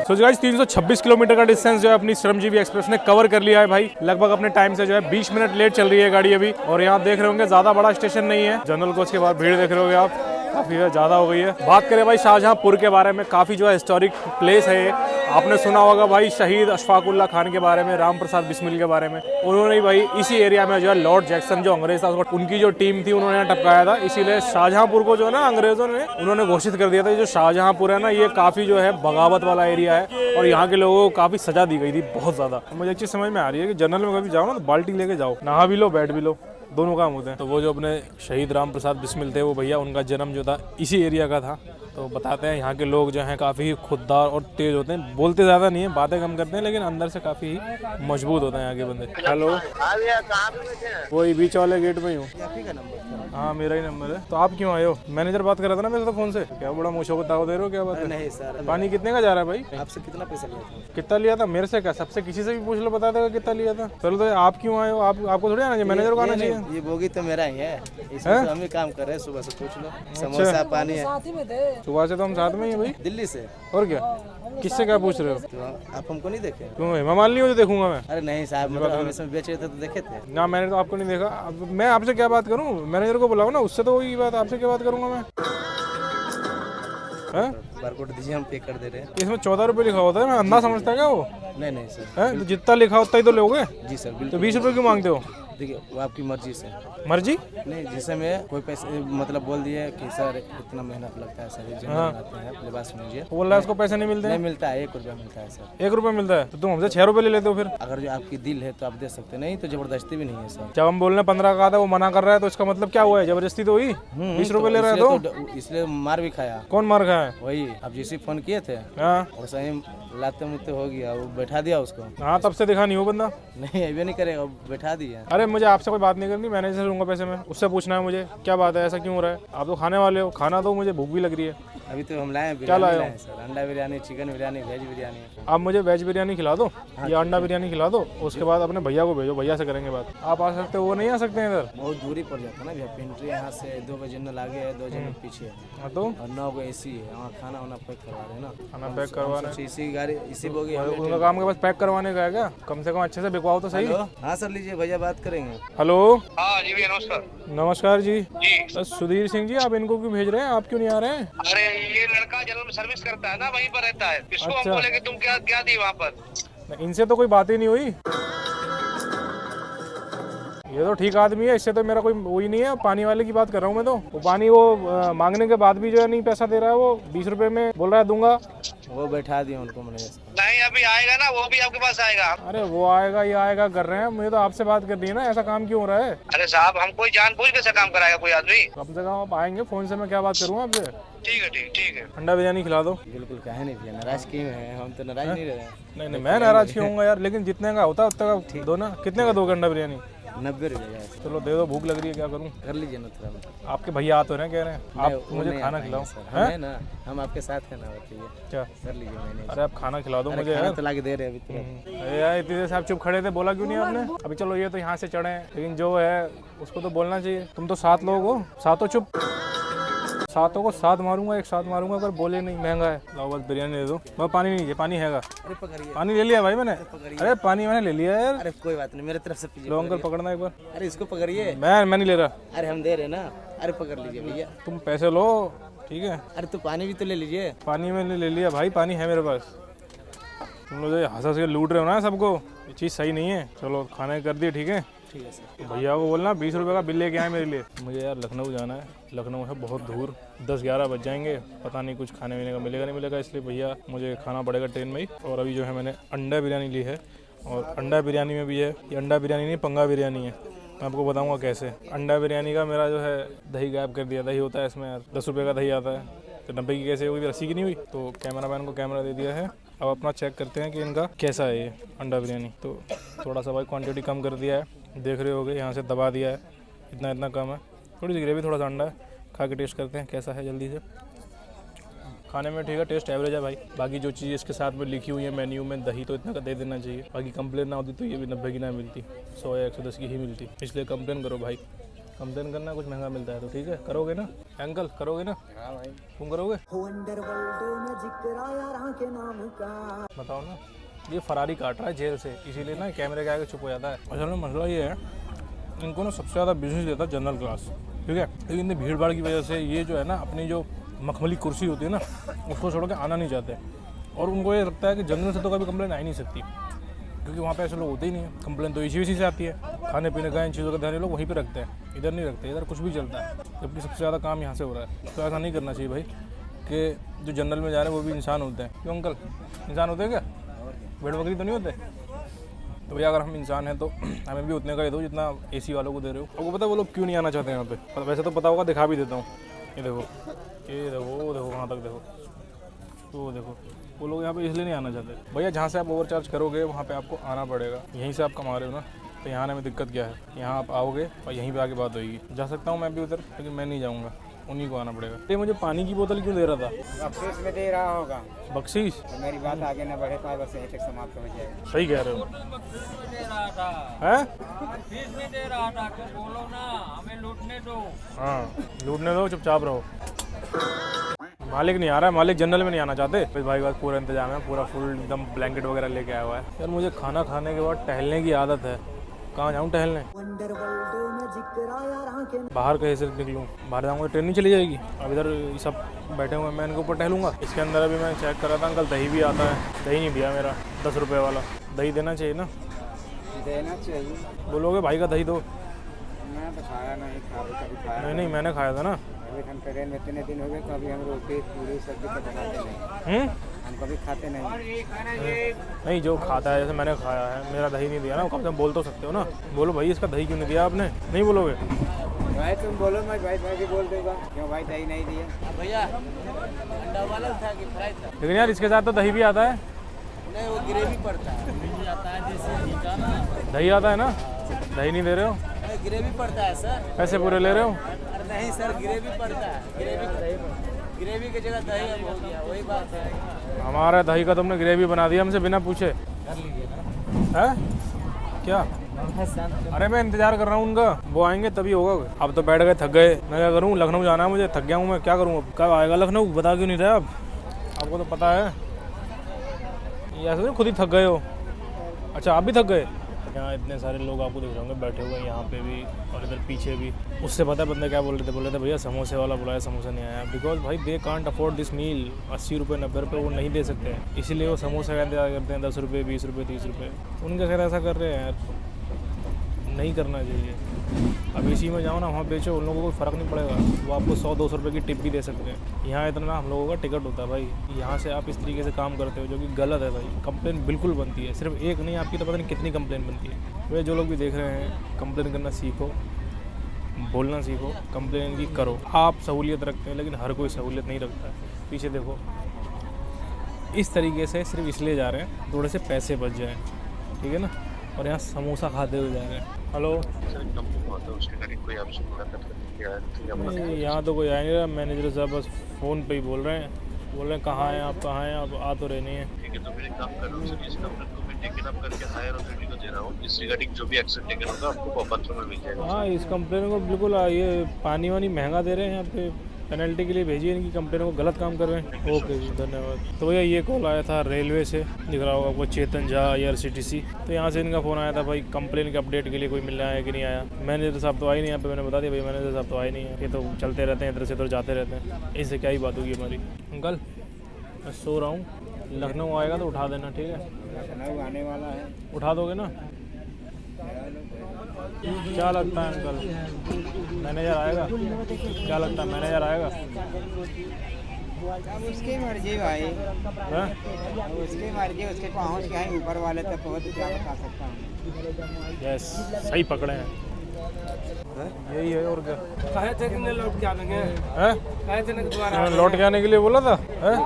So guys, 326 किलोमीटर का डिस्टेंस जो है अपनी श्रमजीवी एक्सप्रेस ने कवर कर लिया है भाई। लगभग अपने टाइम से जो है 20 मिनट लेट चल रही है गाड़ी अभी। और यहाँ देख रहे होंगे ज्यादा बड़ा स्टेशन नहीं है, जनरल कोच के बाद भीड़ देख रहे होंगे आप, काफी ज्यादा हो गई है। बात करें भाई शाहजहांपुर के बारे में, काफी जो है हिस्टोरिक प्लेस है। आपने सुना होगा भाई शहीद अशफाकुल्ला खान के बारे में, राम प्रसाद बिस्मिल के बारे में। उन्होंने भाई इसी एरिया में जो है लॉर्ड जैक्सन जो अंग्रेज था, उनकी जो टीम थी उन्होंने यहाँ टपकाया था। इसीलिए शाहजहांपुर को जो है ना अंग्रेजों ने उन्होंने घोषित कर दिया था जो शाहजहांपुर है ना ये काफी जो है बगावत वाला एरिया है, और यहाँ के लोगों को काफी सजा दी गई थी बहुत ज्यादा। मुझे एक चीज समझ में आ रही है कि जनरल में कभी जाओ ना तो बाल्टी लेके जाओ, नहा भी लो बैठ भी लो, दोनों काम होते हैं। तो वो जो अपने शहीद राम प्रसाद बिस्मिल थे वो भैया, उनका जन्म जो था इसी एरिया का था। तो बताते हैं यहाँ के लोग जो हैं काफ़ी खुददार और तेज होते हैं, बोलते ज़्यादा नहीं है, बातें कम करते हैं, लेकिन अंदर से काफ़ी मजबूत होते हैं यहाँ के बंदे। हेलो, वही बीच वाले गेट में ही हूँ। हाँ मेरा ही नंबर है। तो आप क्यों आए हो? मैनेजर बात कर रहा था ना मेरे तो फोन से। क्या बड़ा मुझे बताओ दे रहे हो, क्या बात है? नहीं सर, पानी कितने का जा रहा है भाई? आपसे कितना पैसा लिया था? कितना लिया था? मेरे से क्या, सबसे किसी से भी पूछ लो बता देगा कितना लिया था। चलो तो आप क्यों आए हो? आपको थोड़ी आना चाहिए, मैनेजर को आना चाहिए। ये बोगी तो मेरा ही है, इसमें तो हम ही काम कर रहे हैं। सुबह से पूछ लो, समोसा पानी है। साथ ही में थे। सुबह से तो हम साथ में ही हैं भाई, दिल्ली से। और क्या? किससे क्या पूछ रहे हो? तो आप हमको नहीं देखे? क्यों मैं माल नहीं हो जो देखूंगा मैं? अरे नहीं साहब, मतलब हम इसमें बेच रहे थे तो देखे थे ना, मैंने तो आपको नहीं देखा। अब मैं आपसे क्या बात करूं? मैनेजर को बुलाओ ना, उससे तो वही बात, आपसे क्या बात करूंगा मैं? बारकोड दीजिए, हम पे कर दे रहे हैं। इसमें 14 रुपये लिखा होता है, मैं अंधा समझता है क्या वो? नहीं सर। है तो जितना लिखा होता ही तो लोगे। जी सर तो बिल्कुल। 20 रुपये क्यों मांगते हो? देखिए वो आपकी मर्जी से। मर्जी नहीं, जिसे में कोई पैसे मतलब बोल दिए कि सर इतना मेहनत लगता है सर, आते हैं अपने बात सुनिए। बोल रहा है उसको पैसे नहीं मिलते? नहीं मिलता है, 1 रुपया मिलता है सर। 1 रुपया मिलता है? तो तुम हमसे 6 रुपये ले लेते हो फिर? अगर जो आपकी दिल है तो आप दे सकते, नहीं तो जबरदस्ती भी नहीं है सर। जब हम बोलने 15 का था वो मना कर रहा है, तो इसका मतलब क्या हुआ है? जबरदस्ती तो हुई? 20 रुपये ले रहे हैं तो इसलिए मार भी खाया। कौन मार खाया है? वही आप जैसे फोन किए थे हाँ और सही लाते मुते हो गया, वो बैठा दिया उसको। हाँ, तब से दिखा नहीं हो बंदा। नहीं अभी नहीं करेगा, बैठा दिया। अरे मुझे आपसे कोई बात नहीं करनी, मैनेजर से लूंगा पैसे में, उससे पूछना है मुझे क्या बात है, ऐसा क्यों हो रहा है? आप तो खाने वाले हो, खाना दो, मुझे भूख भी लग रही है। अभी तो हम लाए क्या लाए हो? सर, अंडा बिरयानी, चिकन बिरयानी, वेज बिरयानी। आप मुझे वेज बिरयानी खिला दो या अंडा बिरयानी खिला दो, उसके बाद अपने भैया को भेजो, भैया से करेंगे बात। आप आ सकते हो, वो नहीं आ सकते हैं इधर? बहुत दूरी पड़ जाता है ना भैया, पेंट्री यहाँ से 2 गो जनरल आगे है, 2 जनरल पीछे है, हाँ तो और 9 गो एसी है। वहाँ खाना वाना पैक करवा रहे हैं ना, खाना पैक करवा रहे हैं। इसी गाड़ी इसी बोगी। हैं। उनका काम के पास पैक करवाने का है क्या? कम से कम अच्छे से बिकवाओ तो सही। हाँ सर लीजिए, भैया बात करेंगे। हेलो, हाँ जी भैया नमस्कार। नमस्कार जी। जी सुधीर सिंह जी, आप इनको क्यों भेज रहे हैं? आप क्यों नहीं आ रहे हैं? अरे ये लड़का जनरल में सर्विस करता है ना, वहीं पर रहता है। इसको अच्छा। हम बोले कि तुम क्या क्या दी वहाँ पर? इनसे तो कोई बात ही नहीं हुई। ये तो ठीक आदमी है, इससे तो मेरा कोई वही नहीं है। पानी वाले की बात कर रहा हूँ मैं तो। वो पानी वो मांगने के बाद भी जो है नहीं पैसा दे रहा है, वो 20 रुपए में बोल रहा है दूंगा। वो बैठा दिया उनको मैंने। नहीं अभी आएगा ना, वो भी आपके पास आएगा। अरे वो आएगा ये आएगा कर रहे हैं, मुझे तो आपसे बात करनी है ना, ऐसा काम क्यों हो रहा है? अरे साहब हम कोई जानबूझ के से काम कराएगा कोई आदमी? कम से कम आप आएंगे, फोन से मैं क्या बात करूँ आपसे? ठीक है ठीक है। अंडा बिरयानी खिला दो। बिल्कुल कहे नहीं भैया, नाराज क्यों है? हम तो नाराज नहीं रहे। नहीं नहीं, मैं नाराज क्यों होऊंगा यार, लेकिन जितने का होता है उतने का दो ना। कितने का दो अंडा बिरयानी? 90 रुपये। चलो दे दो, भूख लग रही है, क्या करूँ? कर लीजिए ना थोड़ा। आपके भैया आ तो रहे कह रहे हैं, आप मुझे खाना खिलाओ। है ना, हम आपके साथ है ना, बताइए क्या कर लीजिए। मैंने अरे आप खाना खिला दो मुझे खाना यार। तो ला के दे रहे हैं अभी तुरंत। अरे यार इतनी देर से आप चुप खड़े थे, बोला क्यों नहीं आपने? अभी चलो ये तो यहाँ से चढ़े हैं, लेकिन जो है उसको तो बोलना चाहिए। तुम तो 7 लोग हो, सातों चुप। 7 को 7 मारूंगा, एक साथ मारूंगा, अगर बोले नहीं। महंगा है, लाओ बस बिरयानी दे दो। मैं पानी नहीं चाहिए, पानी हैगा। अरे पकड़िए। पानी ले लिया भाई मैंने। अरे पानी मैंने ले लिया यार। अरे कोई बात नहीं, मेरे तरफ से पीजिए। लो अंकल पकड़ना एक बार। अरे इसको पकड़िए। मैं नहीं ले रहा। अरे हम दे रहे ना, अरे पकड़ लीजिए भैया। तुम पैसे लो, ठीक है? अरे तो पानी भी तो ले लीजिए। पानी मैंने ले लिया भाई, पानी है मेरे पास। तुम लोग हंस हंस के लूट रहे हो ना सबको, ये चीज़ सही नहीं है। चलो खाने कर दिए, ठीक है? ठीक है सर। तो भैया को बोलना 20 रुपये का बिल लेके आए मेरे लिए। मुझे यार लखनऊ जाना है, लखनऊ है बहुत दूर, 10-11 बज जाएंगे, पता नहीं कुछ खाने पीने का मिलेगा नहीं मिलेगा, इसलिए भैया मुझे खाना पड़ेगा ट्रेन में ही। और अभी जो है मैंने अंडा बिरयानी ली है, और अंडा बिरयानी में भी है, ये अंडा बिरयानी नहीं पंगा बिरयानी है। मैं आपको बताऊंगा कैसे। अंडा बिरयानी का मेरा जो है दही गायब कर दिया। दही होता है इसमें यार 10 रुपये का दही आता है, तो 90 की कैसे हुई, 80 की नहीं हुई। तो कैमरा मैन को कैमरा दे दिया है, अब अपना चेक करते हैं कि इनका कैसा है ये अंडा बिरयानी। तो थोड़ा सा भाई क्वांटिटी कम कर दिया है, देख रहे होगे यहाँ से दबा दिया है, इतना इतना कम है, थोड़ी सी ग्रेवी थोड़ा सा अंडा है। खा के टेस्ट करते हैं कैसा है जल्दी से। खाने में ठीक है, टेस्ट एवरेज है भाई। बाकी जो चीज़ इसके साथ में लिखी हुई है मेन्यू में, दही तो इतना का दे देना चाहिए। बाकी कंप्लेन ना होती तो ये भी 90 की ना मिलती, 100 या 110 की ही मिलती। इसलिए कंप्लेन करो भाई, कंप्लेन करना कुछ महंगा मिलता है तो ठीक है। करोगे ना अंकल, करोगे ना? हाँ भाई। तुम करोगे? बताओ ना। ये फरारी काट रहा है जेल से, इसीलिए ना कैमरे के आगे चुप हो जाता है। असल में मसला ये है, इनको ना सबसे ज़्यादा बिजनेस देता है जनरल क्लास, ठीक है। लेकिन भीड़ भाड़ की वजह से ये जो है ना, अपनी जो मखमली कुर्सी होती है ना, उसको छोड़ के आना नहीं चाहते। और उनको ये लगता है कि जनरल से तो कभी कंप्लेन आ ही नहीं सकती, क्योंकि वहाँ पे ऐसे लोग होते ही नहीं है। कंप्लेन तो इसी से आती है। खाने पीने का इन चीज़ों का ध्यान ये लोग वहीं पे रखते हैं, इधर नहीं रखते। इधर कुछ भी चलता है, जबकि सबसे ज़्यादा काम यहाँ से हो रहा है। तो ऐसा नहीं करना चाहिए भाई कि जो जनरल में जा रहे हैं वो भी इंसान होते हैं। क्यों अंकल, इंसान होते हैं क्या? भेड़ बकरी तो नहीं होते? तो भैया अगर हम इंसान हैं तो हमें भी उतने का ही दो जितना AC वालों को दे रहे हो। आपको पता है वो लोग क्यों नहीं आना चाहते यहाँ पे? वैसे तो पता होगा, दिखा भी देता हूँ। ये देखो, ये देखो, देखो वहाँ तक देखो, तो देखो वो लोग यहाँ पे इसलिए नहीं आना चाहते। भैया जहाँ से आप ओवरचार्ज करोगे वहाँ पे आपको आना पड़ेगा। यहीं से आप कमा रहे हो ना, तो यहाँ आने में दिक्कत क्या है? यहाँ आप आओगे और यहीं पे आके बात होगी। जा सकता हूँ मैं भी उधर, लेकिन मैं नहीं जाऊँगा, उन्हीं को आना पड़ेगा। ये मुझे पानी की बोतल क्यों दे रहा था? बख्शीश में दे रहा होगा। बख्शीश? तो मेरी बात आगे न बढ़े पाए, बस यहीं तक समाप्त हो जाएगा। सही कह रहे हो। हैं? फीस में दे रहा था, तो बोलो ना हमें लूटने दो। हाँ लूटने दो, चुपचाप रहो। मालिक नहीं आ रहा है, मालिक जनरल में नहीं आना चाहते। फिर भाई बात पूरा इंतजाम है, पूरा फुल एकदम ब्लैंकेट वगैरह लेके आया हुआ है। यार मुझे खाना खाने के बाद टहलने की आदत है। कहाँ जाऊँ टहलने? बाहर कहीं से निकलूँ? बाहर जाऊँगा ट्रेन नहीं चली जाएगी। अब इधर सब बैठे हुए हैं, मैं इनके ऊपर टहलूँगा। इसके अंदर अभी मैं चेक कर रहा था, अंकल दही भी आता है। दही नहीं दिया मेरा, 10 रुपये वाला। दही देना चाहिए ना? देना चाहिए। बोलोगे भाई का दही दो? मैं तो खाया नहीं, कभी खाया नहीं, मैंने खाया था ना। हम ट्रेन में इतने दिन हो गए, कभी हम रोटी पूरी सब्जी तो बनाते नहीं, हम कभी खाते नहीं। नहीं जो खाता है, जैसे मैंने खाया है, मेरा दही नहीं दिया ना, कम से कम बोल तो सकते हो ना। बोलो भाई इसका दही क्यों नहीं दिया आपने? नहीं बोलोगे? भाई तुम बोलो, मैं भी बोल दूंगा। क्यों भाई दही नहीं दिया? भैया अंडा वाला था कि फ्राई था? लेकिन यार इसके साथ तो दही भी आता है। नहीं, वो ग्रेवी पड़ता है। दही आता है जैसे घी का ना। दही आता है ना? दही नहीं दे रहे हो? ग्रेवी पड़ता है सर। पैसे पूरे ले रहे हो? अरे नहीं सर, ग्रेवी पड़ता है। ग्रेवी की जगह दही अब हो गया, वही बात है। हमारा दही का तुमने ग्रेवी बना दिया हमसे बिना पूछे। कर लीजिए ना। है क्या? अरे मैं इंतजार कर रहा हूँ उनका, वो आएंगे तभी होगा। अब तो बैठ गए, थक गए। मैं क्या करूँ? लखनऊ जाना है मुझे, थक गया हूँ मैं, क्या करूँ? अब कब आएगा लखनऊ? बता क्यों नहीं रहे आप? आपको तो पता है, ऐसे नहीं खुद ही थक गए हो। अच्छा आप भी थक गए? यहाँ इतने सारे लोग आपको दिख रहे होंगे बैठे हुए, यहाँ पे भी और इधर पीछे भी। उससे पता है बंदे क्या बोल रहे थे भैया समोसे वाला बुलाया, समोसा नहीं आया। बिकॉज भाई they can't afford this meal. 80 रुपये 90 रुपये वो नहीं दे सकते हैं, इसीलिए वो समोसा का इंतजार करते हैं। 10 रुपये 20 रुपये 30 रुपये उनके खैर ऐसा कर रहे हैं यार, नहीं करना चाहिए। अब इसी में जाओ ना, वहाँ बेचो, उन लोगों को कोई फ़र्क नहीं पड़ेगा। वो आपको 100-200 रुपये की टिप भी दे सकते हैं। यहाँ इतना हम लोगों का टिकट होता है भाई। यहाँ से आप इस तरीके से काम करते हो जो कि गलत है भाई। कंप्लेन बिल्कुल बनती है, सिर्फ एक नहीं, आपकी तो पता नहीं कितनी कंप्लेन बनती है। वे जो लोग भी देख रहे हैं, कंप्लेन करना सीखो, बोलना सीखो, कंप्लेन की करो। आप सहूलियत रखते हैं, लेकिन हर कोई सहूलियत नहीं रखता है। पीछे देखो, इस तरीके से सिर्फ इसलिए जा रहे हैं थोड़े से पैसे बच जाएँ, ठीक है ना। और यहाँ समोसा खाते हुए जा रहे हैं। हेलो, नहीं यहाँ तो कोई आया नहीं रहा। मैनेजर साहब बस फ़ोन पे ही बोल रहे हैं कहाँ हैं आप, कहाँ हैं आप? आ तो रहे नहीं है। ठीक है, तो फिर एक काम कर रहा हूँ सर, इस कंप्लेंट को मैं टेकन अप करके हायर अथॉरिटी को दे रहा हूँ। इस रिगार्डिंग जो भी एक्शन टेकन होगा आपको पत्र में मिल जाएगा। हाँ, इस कंप्लेन को बिल्कुल, ये पानी वानी महंगा दे रहे हैं यहाँ पे, पेनल्टी के लिए भेजिए इनकी कंप्लेन को, गलत काम कर रहे हैं। ओके जी, धन्यवाद। तो भैया ये कॉल आया था रेलवे से, दिख रहा होगा आपको, चेतन झा IRCTC। तो यहाँ से इनका फ़ोन आया था भाई, कंप्लेन के अपडेट के लिए कोई मिल रहा है कि नहीं आया। मैनेजर साहब तो आए नहीं यहाँ पे, मैंने बता दिया भाई मैनेजर साहब तो आए नहीं है, ये तो चलते रहते हैं, इधर से इधर जाते रहते हैं, इससे क्या ही बात होगी हमारी। अंकल मैं सो रहा हूँ, लखनऊ आएगा तो उठा देना, ठीक है? लखनऊ आने वाला है, उठा दोगे ना? क्या लगता है अंकल, मैनेजर आएगा? क्या लगता है मैनेजर आएगा? अब उसकी मर्जी भाई, हैं? उसकी मर्जी, उसके पहुँच के है ऊपर वाले तक पहुँच, क्या बता सकता हूँ। यस, सही पकड़े हैं। यही है और क्या। कहे थे कि नहीं लौट के आने हैं? कहे थे ना कि दोबारा इन्होंने लौट के आने के लिए बोला था? हैं?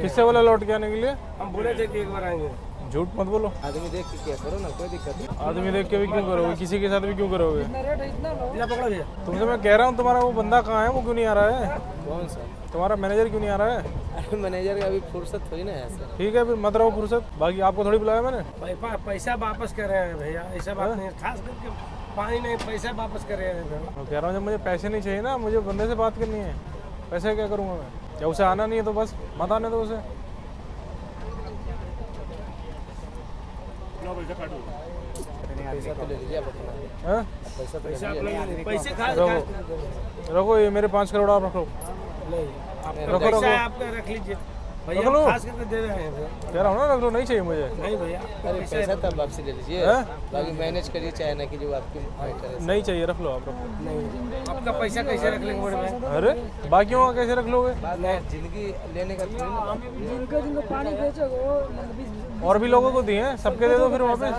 किससे बोला लौट के आने के लिए? हम बोले थे कि एक बार आएंगे। झूठ मत बोलो। आदमी देख के क्या करो ना, कोई दिक्कत नहीं। आदमी देख के भी क्यों करोगे, किसी के साथ भी क्यों करोगे? भैया पकड़ो भैया। तुमसे मैं कह रहा हूँ तुम्हारा वो बंदा कहाँ है, वो क्यों नहीं आ रहा है? कौन सा? तुम्हारा मैनेजर क्यों नहीं आ रहा है? अरे मैनेजर का अभी फुर्सत हुई ना ऐसे। ठीक है फिर मत रहो फुर्सत, बाकी आपको थोड़ी बुलाया मैंने। पैसा वापस कर रहे हैं भैया, ऐसा बात नहीं है। खास करके पानी नहीं, पैसा वापस कर रहे हैं। मैं कह रहा हूँ जब मुझे पैसे नहीं चाहिए ना, मुझे बंदे से बात करनी है। पैसे क्या करूँगा मैं? या उसे आना नहीं है तो बस मत आने दो उसे। पैसा तो ले लीजिए आप अपना। हैं? पैसे खास रखो ये मेरे 5 करोड़ आप रखो। नहीं, रखो रखो, आपका रख लीजिए भैया, रख लो। खास करके दे रहे हैं भैया। कह रहा हूँ ना रख लो, नहीं चाहिए मुझे। नहीं भैया, अरे पैसा तब वापसी ले लीजिए, हैं? बाकी मैनेज करिए, चाहे ना कि जो आपकी मैटर है। नहीं चाहिए, रख लो आप रखो। नहीं, आपका पैसा कैसे रख लेंगे बड़े भाई? अरे बाकियों का कैसे रख लोगे? जिंदगी लेने का थोड़ी ना। और भी लोगों को दिए हैं, सबके दे दो फिर वापस।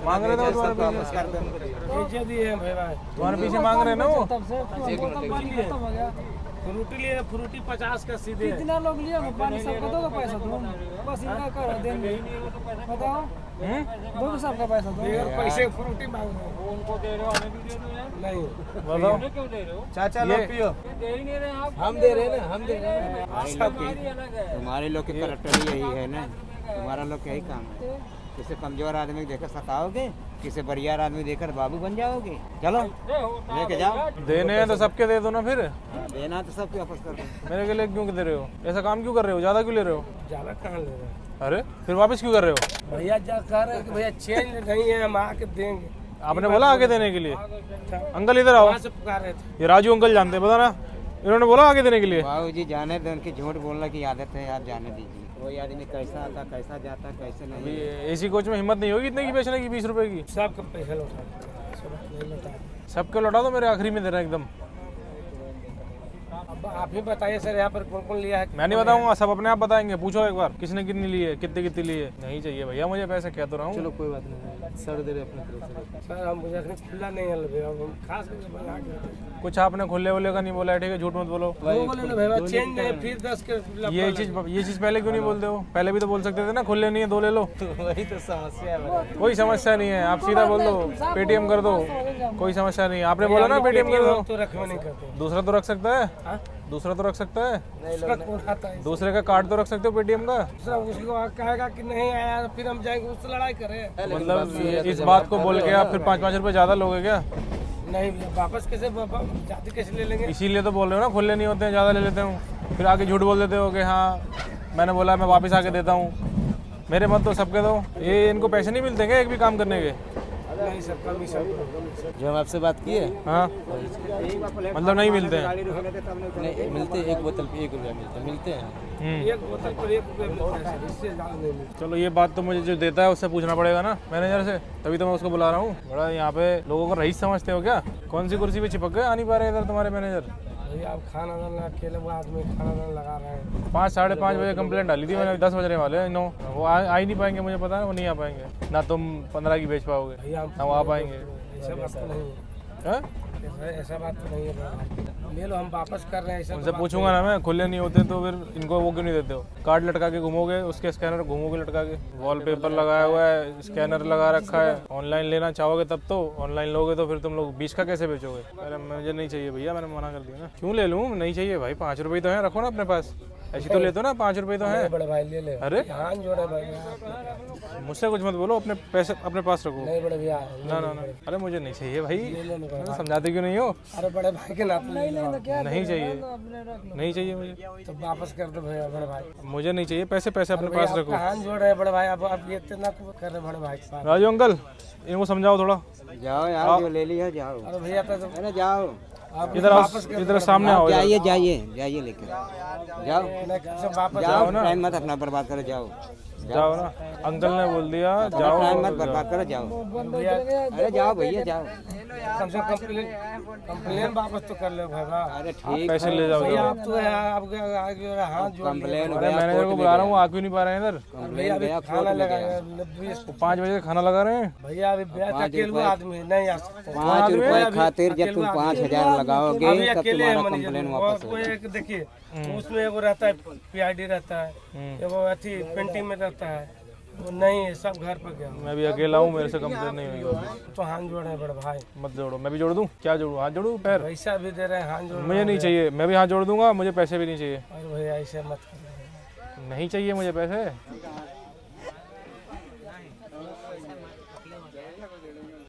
मांग रहे थे वो तुम्हारे पीछे, पैसे दिए हैं भैया। तुम्हारे पीछे मांग रहे हैं ना वो। फ्रूटी लिए, फ्रूटी 50 का सीधे है। कितना लोग लिया पानी सबका दो पैसा दो, बस इनका कर देंगे। बताओ, दो सबका पैसा दो। बगैर पैसे फ्रूटी मांग रहे हैं। उनको दे रहे हो, हमें भी दे दो यार। नहीं, बताओ क्यों दे रहे हो? चाचा लोग पियो, दे ही नहीं रहे आप। हम दे रहे हैं ना, हम दे रहे हैं। तुम्हारे लोग की करैक्टर यही है ना, तुम्हारा लोग का यही काम है। किसी कमजोर आदमी को देखकर सताओगे, किसी बढ़िया आदमी देखकर बाबू बन जाओगे। चलो लेके जाओ। देने हैं तो सबके दे दो ना फिर। देना तो सबके वापस कर दो। मेरे के लिए क्यों दे रहे हो? ऐसा काम क्यों कर रहे हो? ज़्यादा क्यों ले रहे हो? ज्यादा कहाँ ले रहे हैं अरे फिर वापस क्यों कर रहे हो? भैया? जा कह रहे हैं कि भैया चेंज नहीं है, हम आके देंगे। आपने बोला आगे देने के लिए। अंकल इधर आओ, वहाँ से पुकार रहे थे। ये राजू अंकल जानते हैं, बता ना, इन्होंने बोला आगे देने के लिए। बाबू जी जाने दो, उनकी झूठ बोलने की आदत है, आप जाने दीजिए। कोई आदमी कैसा आता, कैसा जाता, कैसे नहीं। एसी कोच में हिम्मत नहीं होगी इतने की बेचने की 20 रुपए की। सबका पैसा लौटा दो, सब नहीं लौटा दो। सबके लौटा दो, मेरे आखिरी में दे रहे हैं एकदम। अब आप ही बताइए सर, यहाँ पर कौन कौन लिया है? मैं नहीं बताऊंगा, सब अपने आप बताएंगे। पूछो एक बार किसने कितनी ली है, कितनी कितनी ली है। नहीं चाहिए भैया मुझे पैसे, कह तो रहा हूँ। चलो कोई बात नहीं, सर दे रहे अपने तरफ से। सर हम मुझे खुला नहीं है भैया, हम खास करके बना के कुछ आपने खुले वुले का नहीं बोला है, ठीक है? झूठ मत बोलो। बोले ना भैया, चेंज है फिर 10 के ये चीज पहले क्यों नहीं बोलते हो? पहले भी तो बोल सकते थे ना, खुले नहीं है 2 ले लो। वही तो समस्या है। कोई समस्या नहीं है, आप सीधा बोल दो पेटीएम कर दो, कोई समस्या नहीं है। आपने बोला ना पेटीएम कर दो। तो रखवा नहीं करते। दूसरा तो रख सकता है, दूसरा तो रख सकता है, उसका कौन आता है? दूसरे का कार्ड तो रख सकते हो पेटीएम का। दूसरा उसको कहेगा कि नहीं आया, फिर हम जाएंगे उससे लड़ाई करें। मतलब इस बात को बोल के आप फिर 5-5 रुपए ज्यादा लोगे क्या? नहीं भैया, वापस कैसे जाते कैसे ले लेंगे? इसीलिए तो बोल रहे हो ना, खुले नहीं होते हैं, ज्यादा ले लेते हूँ। फिर आगे झूठ बोल देते हो कि हाँ मैंने बोला मैं वापस आके देता हूँ। मेरे मत तो सबके दो। ये इनको पैसे नहीं मिलते क्या एक भी काम करने के? नहीं सर, कमीशन जो हम आपसे बात किए, हाँ मतलब नहीं मिलते हैं। नहीं मिलते, एक बोतल पे 1 रुपया मिलते हैं। एक बोतल पर 1 रुपये मिलता है सर, इससे ज़्यादा नहीं मिलता। चलो ये बात तो मुझे जो देता है उससे पूछना पड़ेगा ना, मैनेजर से, तभी तो मैं उसको बुला रहा हूँ। बड़ा यहाँ पे लोगों को रईस समझते हो क्या? कौन सी कुर्सी पे चिपक गए, आ नहीं पा रहे इधर तुम्हारे मैनेजर? भैया आप खाना दाना अकेले वो आदमी खाना दाना लगा रहे हैं। 5-5:30 बजे कंप्लेंट डाली थी मैंने, 10 बजने वाले हैं। नो वो आ ही नहीं पाएंगे, मुझे पता है वो नहीं आ पाएंगे। ना तुम 15 की बेच पाओगे, भैया ना वो आ पाएंगे। ऐसा बात तो नहीं है, हैं? ऐसा बात तो नहीं है। ले लो, हम वापस कर रहे हैं। ऐसा उनसे पूछूंगा ना मैं, खुले नहीं होते तो फिर इनको वो क्यों नहीं देते हो? कार्ड लटका के घूमोगे, उसके स्कैनर घूमोगे लटका के, वॉलपेपर लगाया हुआ है, स्कैनर लगा रखा है। ऑनलाइन लेना चाहोगे तब तो, ऑनलाइन लोगे तो फिर तुम लोग 20 का कैसे बेचोगे? अरे मुझे नहीं चाहिए भैया, मैंने मना कर दिया ना। क्यों ले लूँ? नहीं चाहिए भाई, 5 रुपये तो है, रखो ना अपने पास। ऐसी तो लेते हो ना, 5 रुपये तो है। बड़े भाई ले ले। अरे हाथ जोड़े भाई, मुझसे कुछ मत बोलो, अपने पैसे अपने पास रखो। नहीं बड़े भैया, ना ना ना, अरे मुझे नहीं चाहिए भाई। ले समझाते क्यों नहीं हो? अरे बड़े भाई के नाते ले लो। नहीं चाहिए, नहीं चाहिए मुझे। तो वापस कर दो भैया बड़े भाई। मुझे नहीं चाहिए, पैसे अपने पास रखो। हाथ जोड़ रहे हैं बड़े भाई, अब आप ये इतना कर रहे बड़े भाई के पास। राजू अंकल इनको समझाओ थोड़ा। जाओ यार, जो ले लिया जाओ। अरे भैया तो अरे जाओ, आप इधर आओ, इधर सामने आओ। जाइए जाइए जाइए लेकर जाओ, वापस जाओ ना, टाइम मत अपना बर्बाद करो, जाओ। जाओ ना, अंकल ने बोल दिया जाओ। टाइम मत बर्बाद करो, जाओ। अरे जाओ भैया जाओ। कम से कम कंप्लेन वापस तो कर लो भाई। अरे ठीक पैसे ले जाओ। भैया आप तो आपके आगे हाथ जोड़ कंप्लेन हो अरे गया, मैनेजर को बुला रहा हूँ, आ क्यों नहीं पा रहे हैं इधर? कंप्लेन गया, खाना लगाएगा 5 बजे का खाना लगा रहे हैं। भैया अभी ब्याज अकेले आदमी नहीं आ सकते। 5 रुपए खातिर जब तुम 5000 लगाओगे अभी तब अकेले तुम्हारा है मैनेजर। कंप्लेन वो वापस कोई होगा। एक देखिए उसमें एगो रहता है पीआईडी रहता है, एगो अथी पेंटिंग में रहता है, वो नहीं है, सब घर पर गया। मैं भी अकेला हूँ, मेरे से कंप्लेन नहीं होगी। तो हाथ जोड़े बड़े भाई। मत जोड़ो, मैं भी जोड़ दूँ? क्या जोड़ूँ? हाथ जोड़ूँ पैर? पैसा भी दे रहे हैं, हाथ जोड़। मुझे नहीं चाहिए, मैं भी हाथ जोड़ दूंगा, मुझे पैसे भी नहीं चाहिए। और भैया ऐसे मत करो। नहीं चाहिए मुझे पैसे।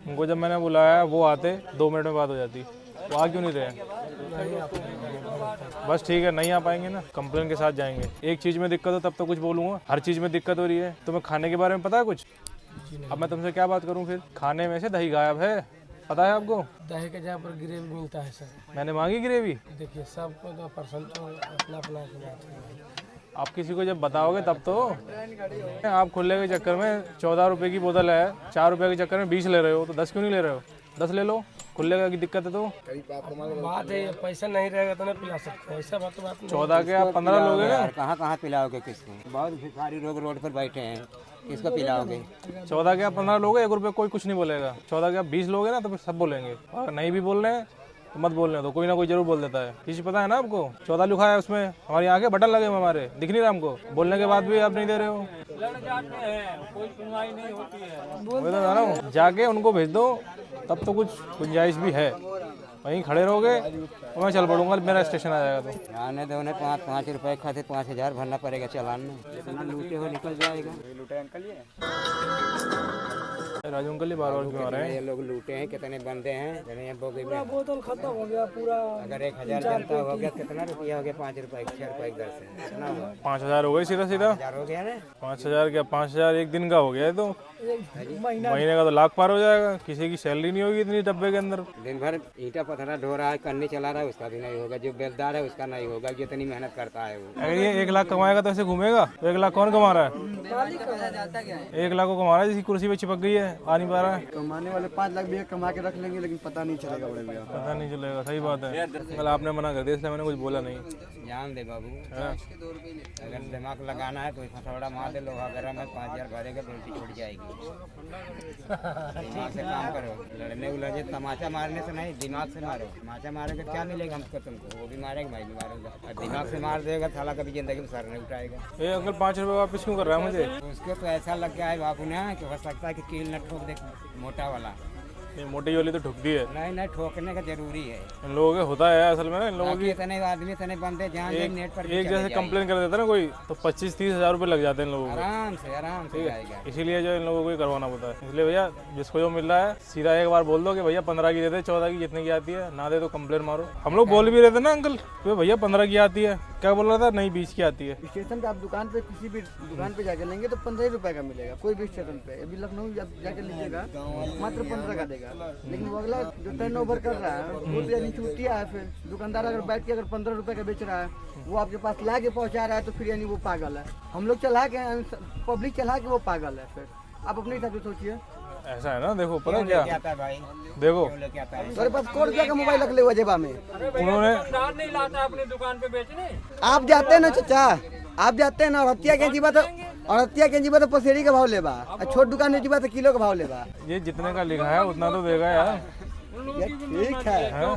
उनको जब मैंने बुलाया वो आते 2 मिनट में बात हो जाती, वो आ क्यों नहीं रहे? बस ठीक है, नहीं आ पाएंगे ना, कंप्लेन के साथ जाएंगे। एक चीज में दिक्कत हो तब तो कुछ बोलूंगा, हर चीज में दिक्कत हो रही है। तुम्हें खाने के बारे में पता है कुछ? अब मैं तुमसे क्या बात करूं फिर? खाने में से दही गायब है, पता है आपको? दही के जहाँ पर ग्रेवी मिलता है सर। मैंने मांगी ग्रेवी। देखिए सबको तो पर्सन तो अपना अपना बात है। आप किसी को जब बताओगे तब तो। आप खुले के चक्कर में 14 रुपए की बोतल है, 4 रुपए के चक्कर में 20 ले रहे हो, तो 10 क्यों नहीं ले रहे हो? 10 ले लो, खुले का की दिक्कत है तो। बात है पैसा नहीं रहेगा तो नहीं पिला सकते, ऐसा बात नहीं। 14 के आप 15 लोगे ना। कहाँ कहाँ पिलाओगे किसको? बहुत भिखारी लोग रोड पर बैठे हैं, किसको पिलाओगे? 14 के आप 15 लोगे, 1 रुपये कोई कुछ नहीं बोलेगा। 14 के आप 20 लोगे ना तो फिर सब बोलेंगे, और नहीं भी बोल रहे हैं तो मत बोलने दो, कोई ना कोई जरूर बोल देता है। किसी पता है ना आपको? 14 लिखा है उसमें, हमारी आगे बटन लगे हुए हमारे, दिख नहीं रहा हमको, बोलने के बाद भी आप नहीं दे रहे हो। कोई सुनवाई नहीं होती है। मैं तो बता रहा हूँ, जाके उनको भेज दो, तब तो कुछ गुंजाइश भी है। वहीं खड़े रहोगे तो मैं चल पड़ूंगा, मेरा स्टेशन आ जाएगा तो। आने दो, उन्हें 5 रुपए खाते 5000 भरना पड़ेगा चालान में। इतना लूटे हो निकल जाएगा। लूटे अंकल राजू अंकल ही बार-बार क्यों आ रहे हैं? ये लोग लूटे हैं, कितने बंदे हैं बोगी में। बोतल खत्म हो गया पूरा। अगर 1000 जनता हो गया कितना रुपया हो गया? 5 रुपए 6 रुपए दर से कितना हुआ? 5000 हो गए सीधा सीधा। 1000 हो गया ना। 5000 क्या, 5000 एक दिन का हो गया है तो महीने का तो लाख पार हो जाएगा। किसी की सैलरी नहीं होगी इतनी डब्बे के अंदर। दिन भर ईंटा पत्थरा ढो रहा है, करनी चला रहा है, उसका भी नहीं होगा। जो बेलदार है उसका नहीं होगा, जितनी मेहनत करता है वो। अगर ये 1 लाख कमाएगा तो ऐसे घूमेगा? तो 1 लाख कौन कमा रहा है? 1 लाख को कमा रहा है जिसकी कुर्सी पे चिपक गई है, आ नहीं पा रहा है। कमाने वाले 5 लाख भी कमा के रख लेंगे, लेकिन पता नहीं चलेगा बड़े भैया। पता नहीं चलेगा, सही बात है। कल आपने मना कर दिया इसलिए मैंने कुछ बोला नहीं। जान दे बाबू, हाँ। अगर दिमाग लगाना है तो फसौड़ा मार दे, लोहा गरम है, 5000 भरेगा, बेल्टी छूट जाएगी। दिमाग से काम करो, लड़ने उलझे तमाचा मारने से नहीं, दिमाग से मारो। तमाचा मारेगा क्या मिलेगा हमको? तुमको वो भी मारेगा, मैं भी मारूंगा। और दिमाग से मार देगा साला, कभी जिंदगी में सर नहीं उठाएगा। ये अंकल 5 रुपए वापस क्यों कर रहा है मुझे? उसको तो ऐसा लग गया है बाबू ने कि हो सकता है कि कील न ठोक दे मोटा वाला। नहीं, मोटी वाली तो ठुक दी है। नहीं ठोकने का जरूरी है। इन लोगों के होता है असल में ना, इन लोगों की इतने आदमी इतने बंदे जहाँ नेट पर एक जैसे कंप्लेन कर देता है ना कोई, तो 25-30 हजार रुपए लग जाते हैं इन लोगों को। आराम से जाएगा। इसीलिए जो इन लोगों को ही करवाना पड़ता है। इसलिए भैया जिसको जो मिल रहा है सीधा एक बार बोल दो कि भैया 15 की दे दे, 14 की जितने की आती है, ना दे तो कंप्लेन मारो। हम लोग बोल भी रहे थे ना अंकल तो भैया 15 की आती है, क्या बोल रहा था? नहीं 20 की आती है। स्टेशन पे आप दुकान पे किसी भी दुकान पे जाके लेंगे तो 15 रुपए का मिलेगा, कोई भी स्टेशन पे। अभी लखनऊ जाके लीजिएगा मात्र 15 का देगा, लेकिन वो अगला जो टर्न ओवर कर रहा है वो तो यानी चूतिया है। फिर दुकानदार अगर बैठ के अगर 15 रुपए का बेच रहा है, वो आपके पास ला के पहुंचा रहा है, तो फिर यानी वो पागल है। हम लोग चला के, पब्लिक चला के वो पागल है। फिर आप अपने हिसाब से सोचिए। ऐसा है ना, देखो पता क्या, आता है भाई, देखो मेरे पास 1 रुपया का मोबाइल रख ले हुआ जेबा में। उन्होंने नहीं लाता अपनी दुकान पे बेचने। आप जाते हैं ना चाचा, आप जाते हैं ना, और हत्या के जीवा तो पसेरी का भाव लेबा, और छोट दुकान में जीवा तो किलो का भाव लेबा। ये जितने का लिखा है उतना तो देगा यार। ये ठीक है,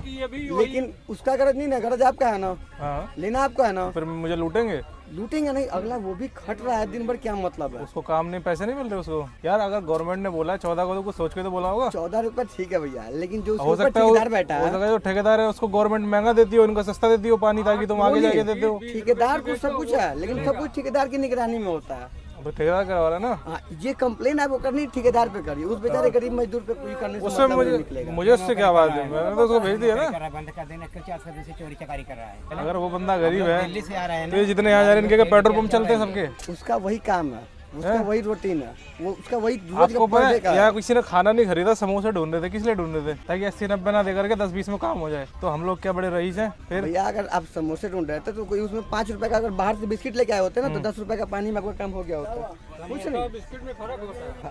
लेकिन उसका गरज नहीं ना, गरज आपका है ना, हाँ, लेना आपको है ना। फिर मुझे लूटेंगे? लूटेंगे नहीं, अगला वो भी खट रहा है दिन भर, क्या मतलब है? उसको काम नहीं, पैसे नहीं मिल रहे उसको यार। अगर गवर्नमेंट ने बोला 14 को तो कुछ सोच के तो बोला होगा। 14 रुपए ठीक है भैया, लेकिन जो हो सकता है ठेकेदार बैठा हो है, सकता है जो ठेकेदार है उसको गवर्नमेंट महंगा देती हो, इनको सस्ता देती हो पानी, ताकि तुम आगे जाके देते हो। ठेकेदार को सब कुछ है, लेकिन सब कुछ ठेकेदार की निगरानी में होता है। तो ठेकेदार करवा रहा है ना। हाँ, ये कंप्लेन है वो करनी ठेकेदार पे करिए, उस बेचारे गरीब मजदूर पे कोई करने से उससे मतलब नहीं निकलेगा। मुझे उससे क्या बात है? मैंने तो उसको भेज दिया ना। बंद कर देना, क्यों 4 सर्विस से चोरी चकारी कर रहा है? अगर वो बंदा गरीब है दिल्ली से आ रहा है तो ये जितने यहाँ जा रहे हैं इनके पेट्रोल पंप चलते हैं सबके। उसका वही काम है, उसका वही रूटीन है, वो उसका वही रोज आपको का per day पता है यहाँ किसी ने खाना नहीं खरीदा, समोसे ढूंढ रहे थे। किस लिए ढूंढ रहे थे? ताकि 80-90 ना दे करके 10-20 में काम हो जाए। तो हम लोग क्या बड़े रईस हैं? फिर भैया अगर आप समोसे ढूंढ रहे थे तो कोई उसमें 5 रुपए का अगर बाहर से बिस्किट लेके आए होते ना, तो 10 रुपए का पानी में आपका काम हो गया होता। कुछ नहीं।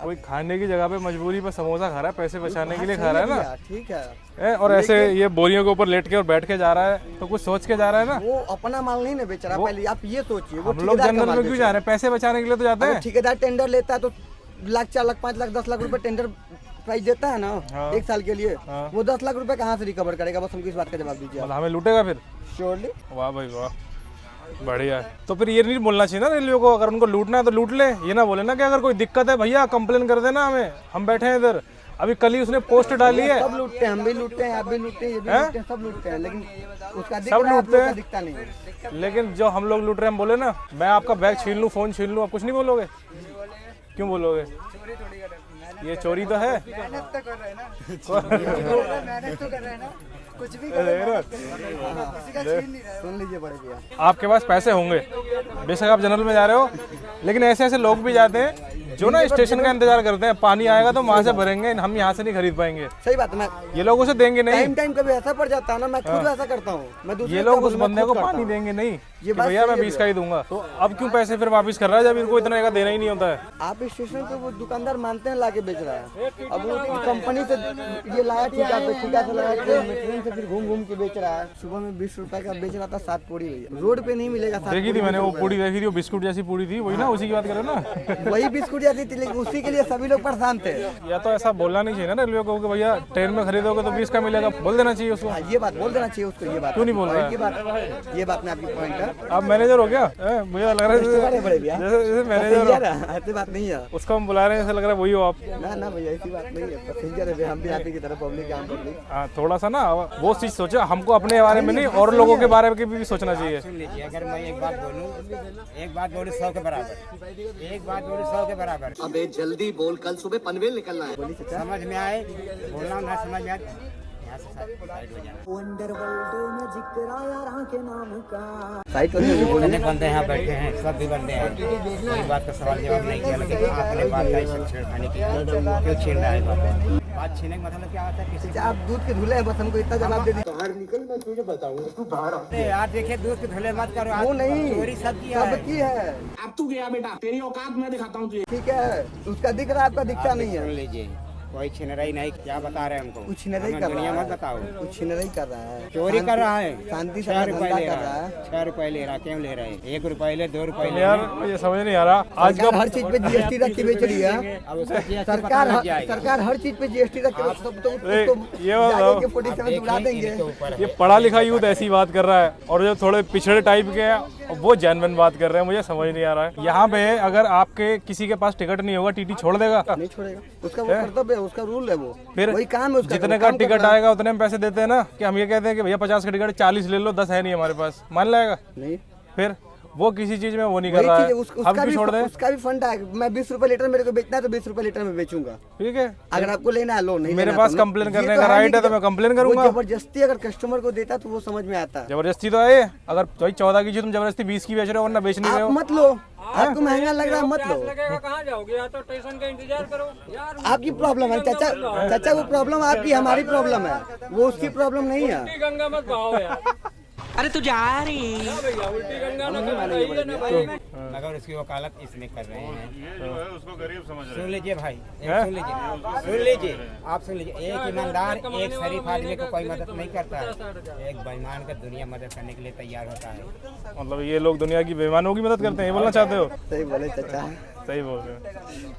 कोई खाने की जगह पे मजबूरी पर समोसा खा रहा है, पैसे बचाने के लिए खा रहा है ना। ठीक है। और ऐसे ये बोरियों के ऊपर लेट के और बैठ के जा रहा है, तो कुछ सोच के जा रहा है ना। वो अपना माल नहीं ना बेच रहा, पहले आप ये सोचिए। वो हम लोग जनरल में क्यों जा रहे हैं? पैसे बचाने के लिए तो जाते हैं। ठेकेदार टेंडर लेता है तो लाख, 4 लाख, 5 लाख, 10 लाख रुपए टेंडर प्राइस देता है ना। हाँ। 1 साल के लिए। हाँ। वो 10 लाख रुपए कहाँ से रिकवर करेगा? बस हमको इस बात का जवाब दीजिए। मतलब हमें लूटेगा फिर? श्योरली। वाह भाई वाह, बढ़िया। तो फिर ये नहीं बोलना चाहिए ना रेलवे को, अगर उनको लूटना है तो लूट ले। ये ना बोले ना कि अगर कोई दिक्कत है भैया कंप्लेन कर देना हमें, हम बैठे हैं इधर। अभी कल ही उसने पोस्ट डाली है। सब लूटते हैं, हम भी लूटते हैं, आप भी लूटते हैं, ये भी लूटते हैं, सब लूटते हैं, लेकिन उसका दिख सब रहा है, आप लूटते लोग का हैं। दिखता नहीं है। लेकिन जो हम लोग लूट रहे हैं, हम बोले ना मैं आपका बैग छीन लूँ, फोन छीन लूँ, आप कुछ नहीं बोलोगे? क्यों बोलोगे? ये चोरी तो है। मेहनत तो कर रहे हैं ना। मेहनत तो कर रहे हैं ना, कुछ भी कर रहे हैं, किसी का छीन नहीं रहे। सुन लीजिए बड़े भैया, आपके पास पैसे होंगे, बेशक आप जनरल में जा रहे हो, लेकिन ऐसे ऐसे लोग भी जाते हैं जो ना स्टेशन का इंतजार करते हैं, पानी आएगा तो वहां से भरेंगे, हम यहाँ से नहीं खरीद पाएंगे। सही बात है। मैं ये लोग उसे देंगे नहीं। टाइम कभी ऐसा पड़ जाता है ना, मैं खुद ऐसा करता हूँ। मैं दूसरे ये का लोग बोल, उस मैं बंदे खुद को करता पानी हूँ। देंगे नहीं ये कि बात भैया मैं सही है 20 का ही दूंगा। तो अब क्यों पैसे फिर वापस कर रहा है जब इनको इतना का देना ही नहीं होता है? आप स्टेशन पे वो दुकानदार मानते हैं लाके बेच रहा है। अब वो कंपनी से ये लाया ठेका पे, ठेका से लाया ट्रेन से फिर घूम घूम के बेच रहा है। सुबह में 20 रुपए का बेच रहा था 7 पूड़ी। रोड पे नहीं मिलेगा 7 देखी थी मैंने वो पूड़ी, देखी थी वो बिस्कुट जैसी पूड़ी थी, वही ना, उसी की बात कर रहे हो ना? वही बिस्कुट जाती थी, लेकिन उसी के लिए सभी लोग परेशान थे। या तो ऐसा बोलना नहीं चाहिए ना रेलवे को कि भैया ट्रेन में खरीदोगे तो 20 का मिलेगा, बोल देना चाहिए उसको। ये बात बोल देना चाहिए उसको। ये बात क्यों नहीं बोल रहा है? ये बात में आपकी पॉइंट है। आप मैनेजर हो क्या? मुझे लग रहा है बड़े भैया जैसे मैनेजर हो, ऐसी बात नहीं है। उसको हम बुला रहे हैं, ऐसा लग रहा है वही हो आप। ना भैया ऐसी बात नहीं है, पैसेंजर है, हम भी आप ही की तरह पब्लिक काम कर रही। हाँ, थोड़ा सा ना वो चीज सोचा, हमको अपने बारे में नहीं और लोगों के बारे में भी सोचना चाहिए। सुन लीजिए, अगर मैं एक बात बोलूं 100 के बराबर, एक बात बोलूं 100 के बराबर। अबे जल्दी बोल, कल सुबह पनवेल निकलना है। समझ में आए बोलना, ना समझ में आए यहाँ से साइड हो जाना। साइट वाले जितने बंदे यहाँ बैठे हैं सब भी बंदे हैं, कोई बात का सवाल जवाब नहीं किया, लेकिन आपने बात का ऐसे छेड़खानी की, क्यों छीन रहा है? बात छीनने का मतलब क्या होता है? किसी आप दूध के धुले हैं, बस हमको इतना जवाब दे दीजिए। बाहर निकल, मैं तुझे बताऊंगा, तू बाहर आ। अरे यार देखिए, दूध के धुले मत करो। वो नहीं, चोरी सबकी है। सबकी है। अब तू गया बेटा, तेरी औकात मैं दिखाता हूँ तुझे। ठीक है, उसका दिख रहा है, आपका दिखता नहीं सुन है। लीजिए, कोई छिनराई नहीं, क्या बता रहे हैं हमको? कुछ नहीं हमें कर दुनिया रहा मत है, बताओ। कुछ नहीं कर रहा है, चोरी कर रहा है, शांति से 6 अपना रुपए धंधा ले कर रहा रहा है, है। 6 रुपए ले रहा है, क्यों ले रहा है? 1 रुपए ले, 2 रुपए ले। यार ये समझ नहीं आ रहा आज सरकार का हर चीज पे जीएसटी रख के बेच रही है। अब उसका GST पता सरकार लग जाएगा। सरकार हर चीज पे जीएसटी रख के सब तो ये जाके 47 उड़ा देंगे। ये पढ़ा लिखा यूथ ऐसी बात कर रहा है, और जो थोड़े पिछड़े टाइप के हैं वो जेन्युइन बात कर रहे हैं। मुझे समझ नहीं आ रहा है। यहाँ पे अगर आपके किसी के पास टिकट नहीं होगा, टीटी छोड़ देगा? नहीं छोड़ेगा, उसका वो कर्तव्य है, उसका रूल है, वो फिर वही काम है उसका। जितने का टिकट आएगा उतने में पैसे देते हैं ना। कि हम ये कहते हैं कि भैया 50 का टिकट 40 ले लो, 10 है नहीं हमारे पास, मान लाएगा? नहीं, फिर वो किसी चीज में वो नहीं कर वही रहा चीज है। है, हम उसका भी छोड़ दें, उसका भी फंड है। मैं 20 रुपए लीटर मेरे को बेचना है तो 20 रुपए लीटर में बेचूंगा। ठीक है। अगर आपको लेना है लो, नहीं मेरे लेना पास तो लो। कंप्लेन ये करने तो का राइट नहीं है तो कि मैं कंप्लेन वो करूंगा। जबरदस्ती अगर कस्टमर को देता तो वो समझ में आता। जबरदस्ती तो है, अगर भाई 14 की चीज तुम जबरदस्ती 20 की बेच रहे हो वरना बेच नहीं रहे आप हो। मत लो, आपको महंगा लग रहा है मत लो। कहाँ जाओगे? या तो स्टेशन का इंतजार करो यार। आपकी प्रॉब्लम है चाचा, चाचा वो प्रॉब्लम आपकी, हमारी प्रॉब्लम है, वो उसकी प्रॉब्लम नहीं है। उल्टी गंगा मत बहाओ यार। अरे तू जा रही भैया उल्टी गंगा ना बहाइए ना भाई। मगर उसकी वकालत इसमें कर रहे हैं। उसको गरीब समझ रहे सुन लीजिए भाई, सुन लीजिए, आप सुन लीजिए। एक ईमानदार, एक शरीफ आदमी को कोई मदद नहीं करता है, एक बेईमान का दुनिया मदद करने के लिए तैयार होता है। मतलब ये लोग दुनिया की बेईमानों की मदद करते हैं, ये बोलना चाहते हो? सही बोले चाचा, सही बोल रहे हो,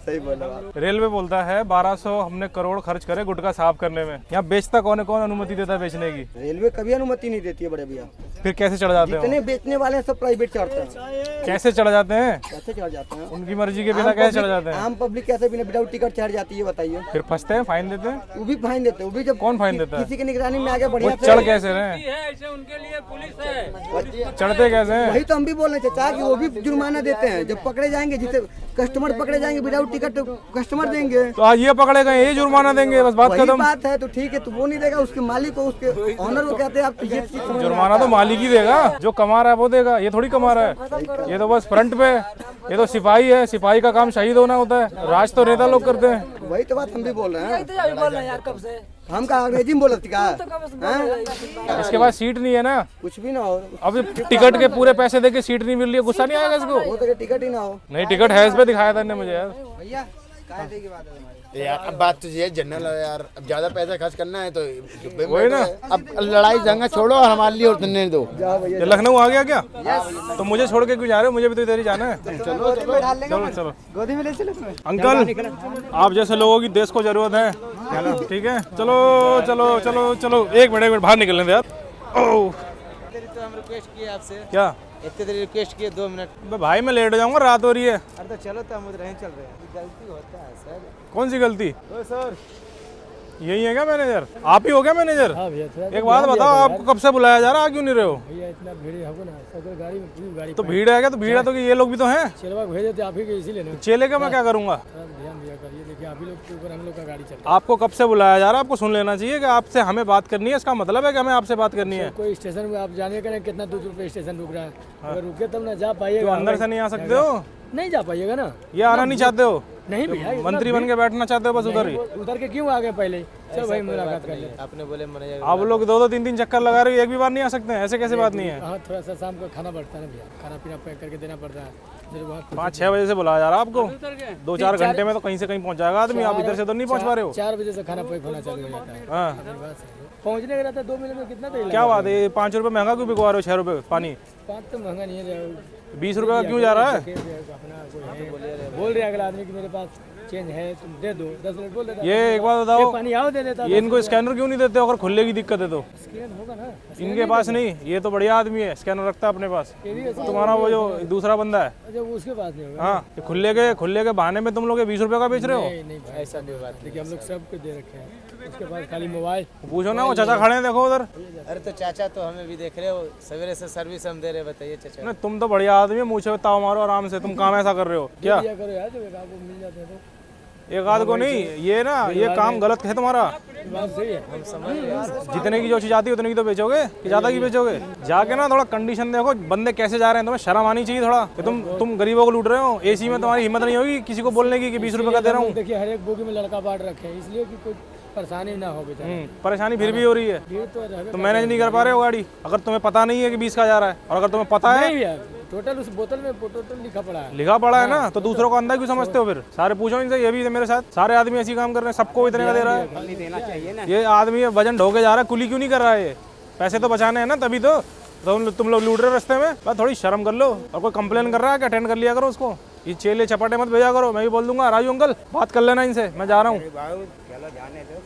सही बोले आप। रेलवे बोलता है 1200 हमने करोड़ खर्च करे गुटखा साफ करने में। यहाँ बेचता कौन है? कौन अनुमति देता है बेचने की? रेलवे कभी अनुमति नहीं देती है बड़े भैया। फिर कैसे चढ़ जाते जितने हैं? बेचने वाले हैं सब प्राइवेट चढ़ते हैं। कैसे चढ़ जाते हैं? कैसे चढ़ जाते हैं? उनकी मर्जी के बिना कैसे चढ़ जाते हैं? आम पब्लिक कैसे बिना विदाउट टिकट चढ़ जाती है बताइए? फिर फंसते हैं, फाइन देते हैं। वो भी फाइन देते हैं, वो भी जब कौन फाइन देता है? किसी की निगरानी में आ गया वो बढ़िया चढ़ से। कैसे रहे? है ऐसे उनके लिए पुलिस है। चढ़ते कैसे हैं? वही तो हम भी बोल रहे चाचा कि वो भी जुर्माना देते हैं जब पकड़े जाएंगे। जिसे कस्टमर पकड़े जाएंगे विदाउट टिकट तो कस्टमर देंगे। तो आज ये पकड़े गए, ये जुर्माना देंगे, बस बात वही खत्म। बात है, तो ठीक है, तो वो नहीं देगा, उसके मालिक को, उसके ऑनर को कहते हैं आप। ये चीज समझ में जुर्माना आता तो है। मालिक ही देगा, जो कमा रहा है वो देगा। ये थोड़ी कमा रहा है, ये तो बस फ्रंट पे। ये तो सिपाही है, सिपाही का काम शहीद होना होता है। राज तो नेता लोग करते हैं। वही तो बात हम भी बोल रहे हैं। तो अभी बोल रहे हैं यार कब से। हम कहा अंग्रेजी में बोल रहे थे क्या? तो कब से बोल रहे हैं? इसके बाद सीट नहीं है ना, कुछ भी ना हो, अब टिकट के पूरे पैसे देके सीट नहीं मिल रही है, गुस्सा नहीं आएगा इसको? वो तो टिकट ही ना हो। नहीं टिकट है, इस पे दिखाया था इन्हें मुझे यार। भैया कायदे की बात है तुम्हारी। यार अब बात तो ये जनरल है यार, अब ज्यादा पैसा खर्च करना है तो वही ना। अब लड़ाई दंगा छोड़ो और हमारे लिए उतरने दो। ये लखनऊ आ गया क्या? तो मुझे छोड़ के क्यों जा रहे हो? मुझे भी तो इधर ही जाना है। चलो चलो चलो गोदी में ले चलो तुम्हें। अंकल आप जैसे लोगों की देश को जरूरत है, ठीक है? चलो चलो चलो चलो, एक मिनट बाहर निकलने दे यार। ओह तो हम रिक्वेस्ट किए आपसे, क्या इतने देर रिक्वेस्ट किए 2 मिनट। भाई मैं लेट हो जाऊंगा, रात हो रही है। अरे तो चलो, तो हम उधर ही चल रहे हैं। गलती होता है सर। कौन सी गलती? सर यही है क्या मैनेजर? आप ही हो क्या मैनेजर? हाँ भैया थोड़ा एक बात बताओ, आपको कब से बुलाया जा रहा है, आ क्यों नहीं रहे हो? भैया इतना भीड़ है ना, सब गाड़ी में पूरी गाड़ी तो भीड़ है क्या? तो भीड़ है तो ये लोग भी तो हैं। चलवा भेजे थे आप ही के, इसीलिए ना चेले का मैं क्या करूंगा? ध्यान दिया करिए। देखिए आप ही लोग के ऊपर हम लोग का गाड़ी चल आपको कब से बुलाया जा रहा है? आपको सुन लेना चाहिए कि आपसे हमें बात करनी है, इसका मतलब है कि हमें आपसे बात करनी है। कोई स्टेशन में आप जाने का कितना दूर पे स्टेशन रुक रहा है, अगर रुके तब ना जा पाइएगा। तो अंदर से नहीं आ सकते हो? नहीं जा पाइएगा ना। ये आना नहीं चाहते हो? नहीं भैया, मंत्री बन के बैठना चाहते हो बस उधर ही? उधर के क्यों आ गए पहले? चलो भाई मुलाकात कर ले। आपने बोले मैनेजर, आप लोग 2-2 3-3 चक्कर लगा रहे हो, एक भी बार नहीं आ सकते हैं? ऐसे कैसे बात नहीं है? हाँ थोड़ा सा शाम को खाना बढ़ता है ना भैया, खाना पीना पैक करके देना पड़ता है। फिर वहाँ 5-6 बजे से बुलाया जा रहा है आपको, 2-4 घंटे में तो कहीं से कहीं पहुंच जाएगा आदमी। आप इधर से तो नहीं पहुंच पा रहे हो। 4 बजे से खाना पैक होना चालू हो जाता है। हाँ पहुँचने का रहता है 2 मिनट में, कितना देर क्या बात है? 5 रुपये महंगा क्यों बिकवा रहे हो? 6 रुपये पानी, 5 तो महंगा नहीं है। 20 रुपये का क्यों जा रहा है? अपना बोल रहे अगला आदमी कि मेरे पास चेंज है, तुम दे दो। 10 मिनट बोल देता, ये एक बात बताओ, पानी आओ दे देता। ये इनको स्कैनर क्यों नहीं देते? अगर खुलने की दिक्कत है तो स्कैन होगा ना, इनके पास नहीं। ये तो बढ़िया आदमी है, स्कैनर रखता है अपने पास। तुम्हारा वो जो दूसरा बंदा है, अच्छा वो उसके पास नहीं होगा। हाँ, ये खुले के बहाने में तुम लोग 20 रुपये का बेच रहे हो। नहीं नहीं भाई, ऐसा नहीं बात। देखिए हम लोग सबको दे रखे हैं, उसके पास खाली मोबाइल। पूछो ना, वो चाचा खड़े हैं देखो उधर। अरे तो चाचा तो हमें भी देख रहे हो, सवेरे से सर्विस हम दे रहे। बताइए चाचा। नहीं, तुम तो बढ़िया आदमी है, मुँह से ताव मारो आराम से। तुम काम ऐसा कर रहे हो क्या? दिया करो यार, जब एक आपको मिल जाते हैं तो। एक आध को नहीं, ये ना ये काम गलत है तुम्हारा। बात सही है, हम समझ रहे हैं। जितने की जो चीज आती है उतने की तो बेचोगे कि ज्यादा की बेचोगे? जाके ना थोड़ा कंडीशन देखो, बंदे कैसे जा रहे हैं। तुम्हें शर्म आनी चाहिए थोड़ा कि तुम गरीबों को लूट रहे हो। एसी में तुम्हारी हिम्मत नहीं होगी किसी को बोलने की कि 20 रुपये का दे रहा हूँ। देखिए हर एक बोगी में लड़का बांट रखे हैं, इसलिए कि कोई परेशानी ना हो बेचारा। परेशानी फिर भी हो रही है, भीड़ तो रहबे तो मैनेज नहीं कर पा रहे हो गाड़ी। अगर तुम्हें पता नहीं है कि 20 का जा रहा है, और अगर तुम्हें पता है नहीं यार, टोटल उस बोतल में टोटल लिखा पड़ा है। लिखा पड़ा है ना, तो दूसरों को अंधा क्यों समझते हो फिर? सारे पूछो इनसे, ये भी मेरे साथ सारे आदमी ऐसी काम कर रहे हैं, सबको इतने का दे रहा है। देना चाहिए ना। ये आदमी वजन ढोके जा रहा है, कुली क्यों नहीं कर रहा है? ये पैसे तो बचाने हैं ना, तभी तो तुम लोग लूट रहे हो रास्ते में। बस थोड़ी शर्म कर लो। और कोई कंप्लेन कर रहा है क्या, अटेंड कर लिया करो उसको। ये चेले चपाटे मत भेजा करो, मैं भी बोल दूंगा। राजू अंकल बात कर लेना इनसे, मैं जा रहा हूँ।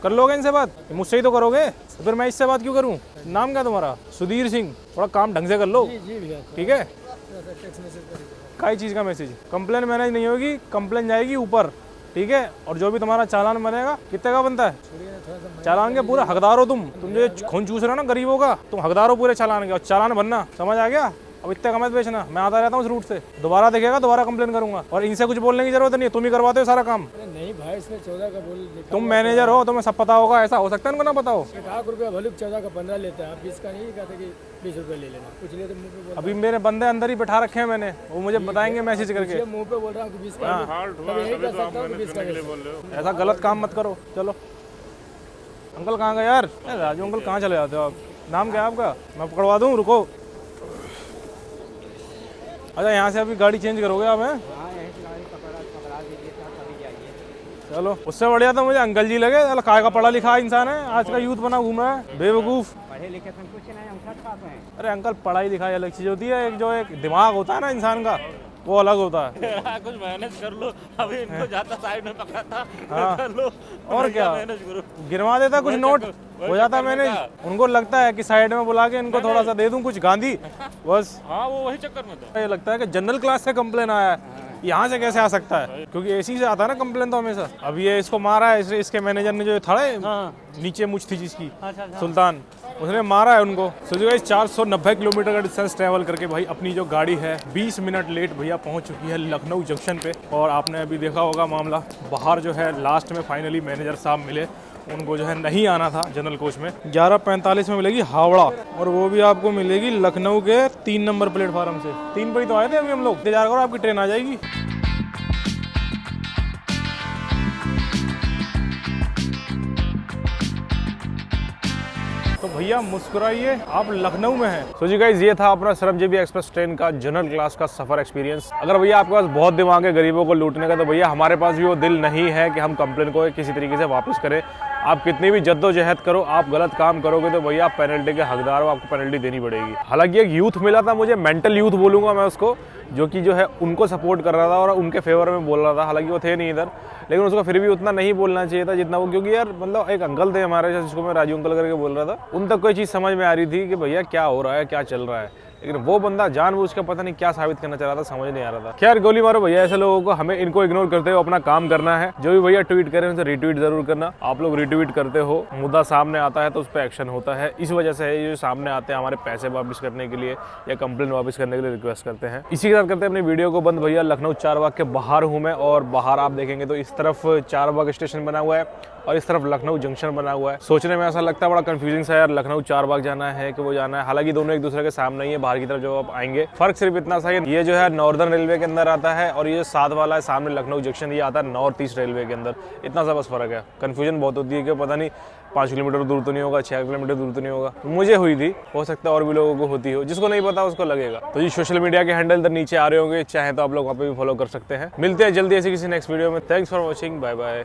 कर लोगे इनसे बात? मुझसे ही तो करोगे, तो फिर मैं इससे बात क्यों करूँ? नाम क्या तुम्हारा? सुधीर सिंह। थोड़ा काम ढंग से कर लो, जी भैया, ठीक है? टेक्स्ट मैसेज कर कई चीज़ का मैसेज? कंप्लेन मैनेज नहीं होगी, कंप्लेन जाएगी ऊपर, ठीक है? और जो भी तुम्हारा चालान बनेगा, कितने का बनता है चालान के? पूरे हकदार हो तुम जो खून चूस रहे हो ना गरीबों का, तुम हकदार हो पूरे चालान के। और चालान बनना, समझ आ गया? अब इतने का मत बेचना, मैं आता रहता हूँ उस रूट से। दोबारा देखेगा दोबारा कंप्लेन करूंगा। और इनसे कुछ बोलने की जरूरत नहीं है, तुम ही करवाते हो सारा काम। नहीं भाई, इसमें 14 का बोल लिखा। तुम मैनेजर हो, तुम्हें सब पता होगा। ऐसा हो सकता है इनको ना पता हो? 1 रुपया भले 14 का 15 लेता है, आप 20 का नहीं कहते कि 20 रुपये ले लेना। कुछ लिए तो मुँह पे बोल, अभी मेरे बंदे अंदर ही बैठा रखे हैं मैंने, वो मुझे बताएंगे मैसेज करके। मुँह पे बोल रहा हूँ कि 20 का, तब यही कर सकता हूँ कि 20 का ले लो। ऐसा गलत काम मत करो। चलो अंकल कहाँ गए यार? राजू अंकल कहाँ चले जाते हो आप? नाम क्या है आपका? मैं पकड़वा दूँ, रुको। अच्छा यहाँ से अभी गाड़ी चेंज करोगे आप? हैं चलो, उससे बढ़िया तो मुझे अंकल जी लगे। चलो काय का पढ़ा लिखा इंसान है, आज का यूथ बना घूम रहा है बेवकूफ़। पढ़े लिखे सब कुछ नहीं, हम सब पास हैं। अरे अंकल पढ़ाई लिखाई अलग चीज़ होती है, एक जो एक दिमाग होता है ना इंसान का, वो अलग होता है। कुछ मैनेज कर लो, अभी इनको जाता साइड में पकड़ा था। हाँ। कर लो, और क्या, मैनेज करो। गिरवा देता कुछ नोट, हो जाता मैनेज। उनको लगता है कि साइड में बुला के इनको थोड़ा सा दे दूं कुछ गांधी, बस। हाँ वो वही चक्कर में था। ये लगता है कि जनरल क्लास से कंप्लेन आया है, यहाँ से कैसे आ सकता है? क्योंकि एसी से आता है ना कंप्लेन तो हमेशा। अब ये इसको मारा है, इसके मैनेजर ने जो था नीचे मुझ थी जिसकी, सुल्तान, उसने मारा है उनको। सोचिए गाइस, 490 किलोमीटर का डिस्टेंस ट्रैवल करके भाई अपनी जो गाड़ी है 20 मिनट लेट भैया पहुंच चुकी है लखनऊ जंक्शन पे। और आपने अभी देखा होगा मामला, बाहर जो है लास्ट में फाइनली मैनेजर साहब मिले। उनको जो है नहीं आना था जनरल कोच में। 11:45 में मिलेगी हावड़ा, और वो भी आपको मिलेगी लखनऊ के 3 नंबर प्लेटफार्म से। 3 बजे तो आए थे अभी हम लोग। इंतजार करो, आपकी ट्रेन आ जाएगी। तो भैया मुस्कुराइए, आप लखनऊ में हैं। सो जी गाइस, ये था अपना सरबजीबी एक्सप्रेस ट्रेन का जनरल क्लास का सफर एक्सपीरियंस। अगर भैया आपके पास बहुत दिमाग है गरीबों को लूटने का, तो भैया हमारे पास भी वो दिल नहीं है कि हम कंप्लेन को किसी तरीके से वापस करें। आप कितनी भी जद्दोजहद करो, आप गलत काम करोगे तो भैया आप पेनल्टी के हकदार हो, आपको पेनल्टी देनी पड़ेगी। हालांकि एक यूथ मिला था मुझे, मेंटल यूथ बोलूंगा मैं उसको, जो कि जो है उनको सपोर्ट कर रहा था और उनके फेवर में बोल रहा था। हालांकि वो थे नहीं इधर, लेकिन उसको फिर भी उतना नहीं बोलना चाहिए था जितना वो, क्योंकि यार मतलब एक अंकल थे हमारे, जिसको मैं राजू अंकल करके बोल रहा था, उन तक कोई चीज़ समझ में आ रही थी कि भैया क्या हो रहा है, क्या चल रहा है। लेकिन वो बंदा जानबूझ के पता नहीं क्या साबित करना चाह रहा था, समझ नहीं आ रहा था। खैर गोली मारो भैया ऐसे लोगों को, हमें इनको इग्नोर करते हुए अपना काम करना है। जो भी भैया ट्वीट करें उनसे रिट्वीट जरूर करना। आप लोग रिट्वीट करते हो, मुद्दा सामने आता है तो उस पर एक्शन होता है। इस वजह से ये जो सामने आते हैं हमारे पैसे वापस करने के लिए या कंप्लेन वापस करने के लिए रिक्वेस्ट करते हैं। इसी के साथ करते हैं अपनी वीडियो को बंद। भैया लखनऊ चारबाग के बाहर हूँ मैं, और बाहर आप देखेंगे तो इस तरफ चारबाग स्टेशन बना हुआ है और इस तरफ लखनऊ जंक्शन बना हुआ है। सोचने में ऐसा लगता है बड़ा कंफ्यूजिंग सा यार, लखनऊ चारबाग जाना है कि वो जाना है। हालांकि दोनों एक दूसरे के सामने ही है, बाहर की तरफ जब आप आएंगे। फर्क सिर्फ इतना सा है, ये जो है नॉर्दर्न रेलवे के अंदर आता है और ये जो साथ वाला है सामने लखनऊ जंक्शन, ये आता है नॉर्थ ईस्ट रेलवे के अंदर। इतना सा बस फर्क है। कन्फ्यूजन बहुत होती है कि पता नहीं 5 किलोमीटर दूर तो नहीं होगा, 6 किलोमीटर दूर तो नहीं होगा। मुझे हुई थी, हो सकता है और भी लोगों को होती हो, जिसको नहीं पता उसको लगेगा। तो ये सोशल मीडिया के हैंडल इधर नीचे आ रहे होंगे, चाहे तो आप लोग वहाँ पे भी फॉलो कर सकते हैं। मिलते हैं जल्दी ऐसे किसी नेक्स्ट वीडियो में। Thanks for watching, bye bye.